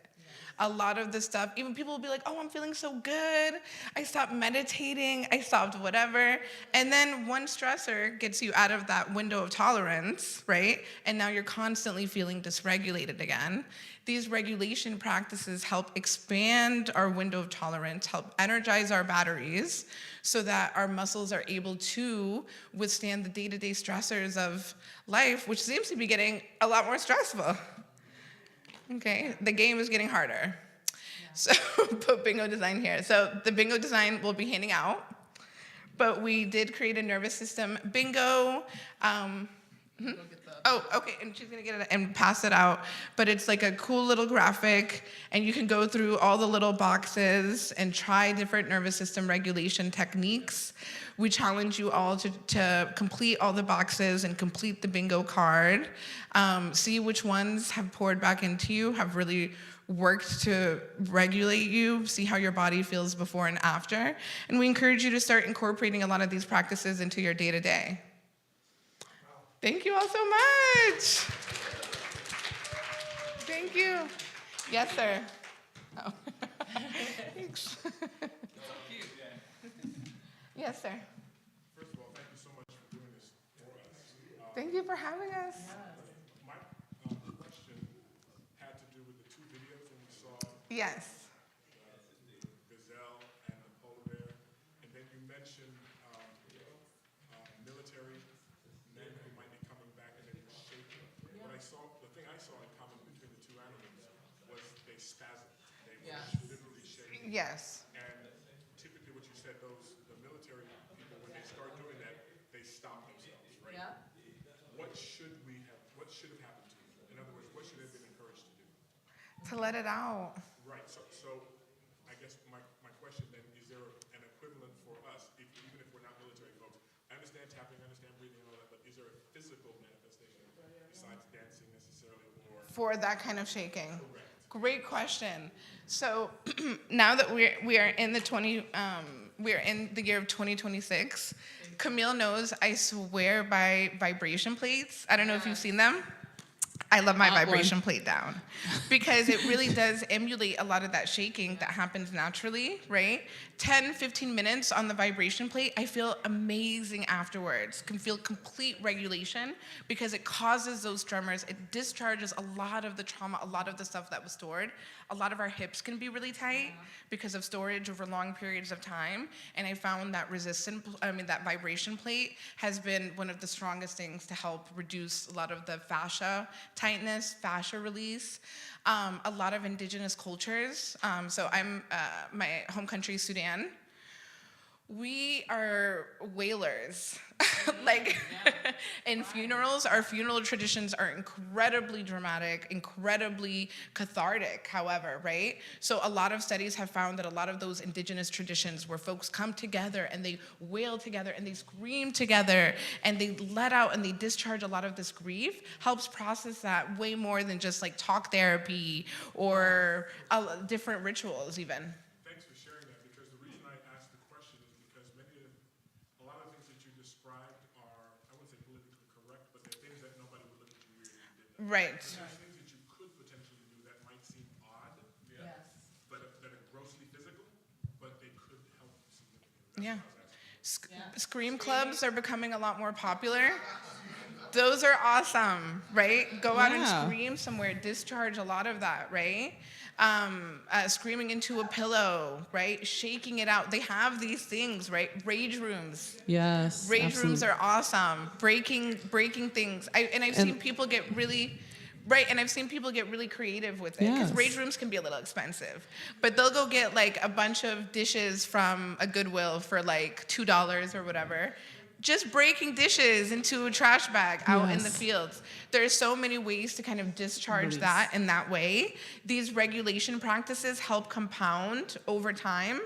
A lot of the stuff, even people will be like, oh, I'm feeling so good. I stopped meditating, I stopped whatever. And then one stressor gets you out of that window of tolerance, right? And now you're constantly feeling dysregulated again. These regulation practices help expand our window of tolerance, help energize our batteries so that our muscles are able to withstand the day-to-day stressors of life, which seems to be getting a lot more stressful. Okay, the game is getting harder. Yeah. So put bingo design here. So the bingo design we'll be handing out, but we did create a nervous system bingo. Oh, okay, and she's gonna get it and pass it out. But it's like a cool little graphic, and you can go through all the little boxes and try different nervous system regulation techniques. We challenge you all to complete all the boxes and complete the bingo card. See which ones have poured back into you, have really worked to regulate you, see how your body feels before and after. And we encourage you to start incorporating a lot of these practices into your day-to-day. Thank you all so much. Thank you. Yes, sir. Oh. Thanks. Yes, sir. First of all, thank you so much for doing this for us. Thank you for having us. My question had to do with the two videos when we saw Yes. the gazelle and the polar bear, and then you mentioned military men who might be coming back and they were shaking. What I saw, the thing I saw in common between the two animals was they spasmed. They were literally shaking. Yes. And typically what you said, the military people, when they start doing that, they stop themselves, right? Yeah. What should have happened to you? In other words, what should have been encouraged to do? To let it out. Right, so I guess my question then, is there an equivalent for us, even if we're not military folks? I understand tapping, I understand breathing and all that, but is there a physical manifestation besides dancing necessarily, or? For that kind of shaking. Correct. Great question. So now that we are in the year of 2026, Camille knows I swear by vibration plates. I don't know if you've seen them. I love my vibration plate down because it really does emulate a lot of that shaking that happens naturally, right? 10, 15 minutes on the vibration plate, I feel amazing afterwards. Can feel complete regulation because it causes those tremors. It discharges a lot of the trauma, a lot of the stuff that was stored. A lot of our hips can be really tight because of storage over long periods of time. And I found that that vibration plate has been one of the strongest things to help reduce a lot of the fascia tightness, fascia release. A lot of indigenous cultures. So I'm, my home country is Sudan. We are wailers. In funerals, our funeral traditions are incredibly dramatic, incredibly cathartic, however, right? So a lot of studies have found that a lot of those indigenous traditions where folks come together and they wail together and they scream together and they let out and they discharge a lot of this grief helps process that way more than just like talk therapy or different rituals even. Thanks for sharing that, because the reason I asked the question is because a lot of things that you described are, I wouldn't say politically correct, but they're things that nobody would look at you weird if you did that. Right. There's things that you could potentially do that might seem odd, but that are grossly physical, but they could help significantly. Yeah. Scream clubs are becoming a lot more popular. Those are awesome, right? Go out and scream somewhere, discharge a lot of that, right? Screaming into a pillow, right? Shaking it out. They have these things, right? Rage rooms. Yes. Rage rooms are awesome. Breaking things. I've seen people get really, right, and I've seen people get really creative with it. Because rage rooms can be a little expensive. But they'll go get like a bunch of dishes from a Goodwill for like $2 or whatever. Just breaking dishes into a trash bag out in the fields. There's so many ways to kind of discharge that in that way. These regulation practices help compound over time.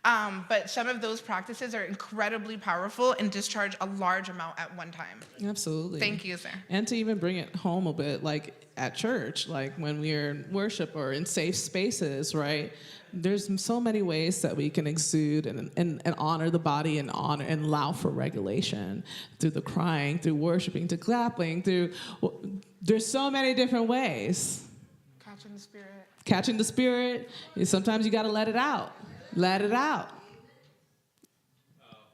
But some of those practices are incredibly powerful and discharge a large amount at one time. Absolutely. Thank you, sir. And to even bring it home a bit, like at church, like when we're in worship or in safe spaces, right? There's so many ways that we can exude and honor the body and honor and allow for regulation through the crying, through worshiping, to clapping, there's so many different ways. Catching the spirit. Catching the spirit. Sometimes you got to let it out. Let it out.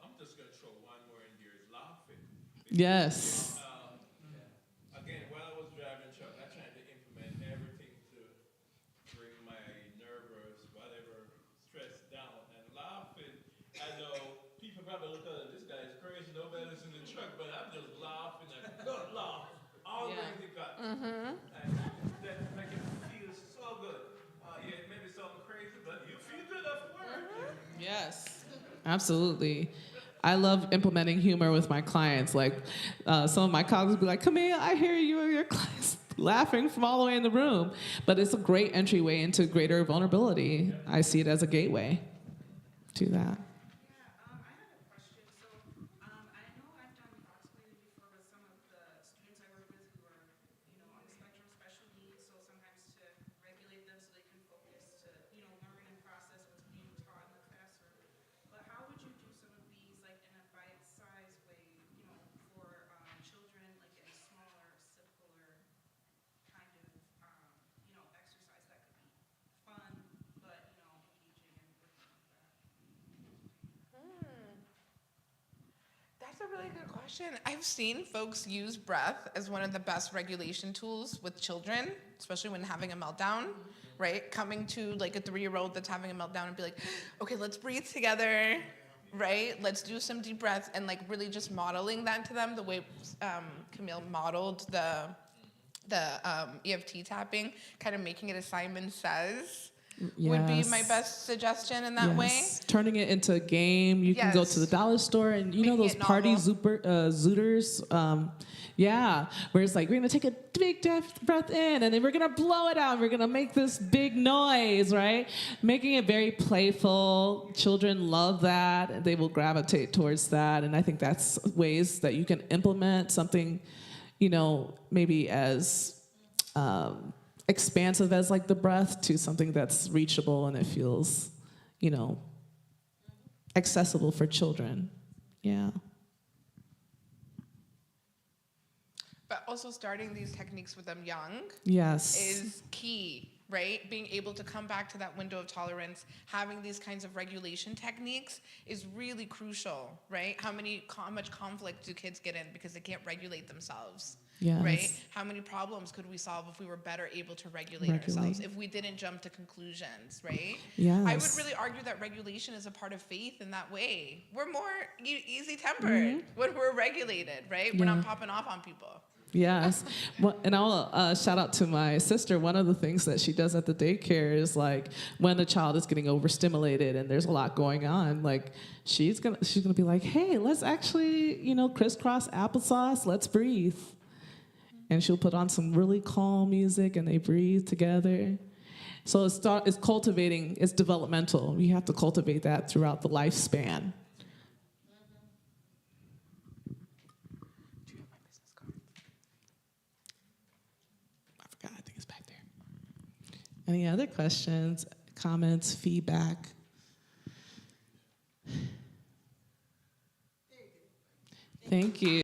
I'm just going to throw one more in here, is laughing. Yes. Again, while I was driving truck, I tried to implement everything to bring my nervous, whatever, stress down. And laughing, I know people probably look at it, this guy is crazy, nobody's in the truck, but I'm just laughing, I could laugh all the way to God. And that make it feel so good. Yeah, it may be something crazy, but you feel good afterwards. Yes, absolutely. I love implementing humor with my clients. Like some of my colleagues will be like, Camille, I hear you and your clients laughing from all the way in the room. But it's a great entryway into greater vulnerability. I see it as a gateway to that. I have a question. So, I know I've done box cleaning before with some of the students I work with who are, on the spectrum, special needs. So sometimes to regulate them so they can focus to, learn and process what's being taught in the classroom. But how would you do some of these, like in a bite-sized way, for children, like in a smaller, simpler kind of, exercise that could be fun, but, engaging and working with that? a really good question. I've seen folks use breath as one of the best regulation tools with children, especially when having a meltdown, right? Coming to like a 3-year-old that's having a meltdown and be like, okay, let's breathe together, right? Let's do some deep breaths, and like really just modeling that to them the way Camille modeled the EFT tapping, kind of making it as Simon says. Would be my Yes. best suggestion in that way. Turning it into a game. You can go to the Yes. dollar store and you know Making those it party novel. zooters, where it's like we're gonna take a big breath in and then we're gonna blow it out. We're gonna make this big noise, right? Making it very playful. Children love that. They will gravitate towards that, and I think that's ways that you can implement something, maybe as expansive as like the breath to something that's reachable and it feels, accessible for children. Yeah. But also starting these techniques with them young Yes. is key, right? Being able to come back to that window of tolerance, having these kinds of regulation techniques is really crucial, right? How much conflict do kids get in because they can't regulate themselves? Yes. Right? How many problems could we solve if we were better able to regulate ourselves, if we didn't jump to conclusions, right? Yes. I would really argue that regulation is a part of faith in that way. We're more easy-tempered when we're regulated, right? We're not popping off on people. Yes. Well, and I'll shout out to my sister. One of the things that she does at the daycare is like when the child is getting overstimulated and there's a lot going on, like she's gonna be like, hey, let's actually, crisscross applesauce, let's breathe. And she'll put on some really calm music and they breathe together. So it's cultivating, it's developmental. You have to cultivate that throughout the lifespan. Do you have my business card? I forgot, I think it's back there. Any other questions, comments, feedback? Thank you.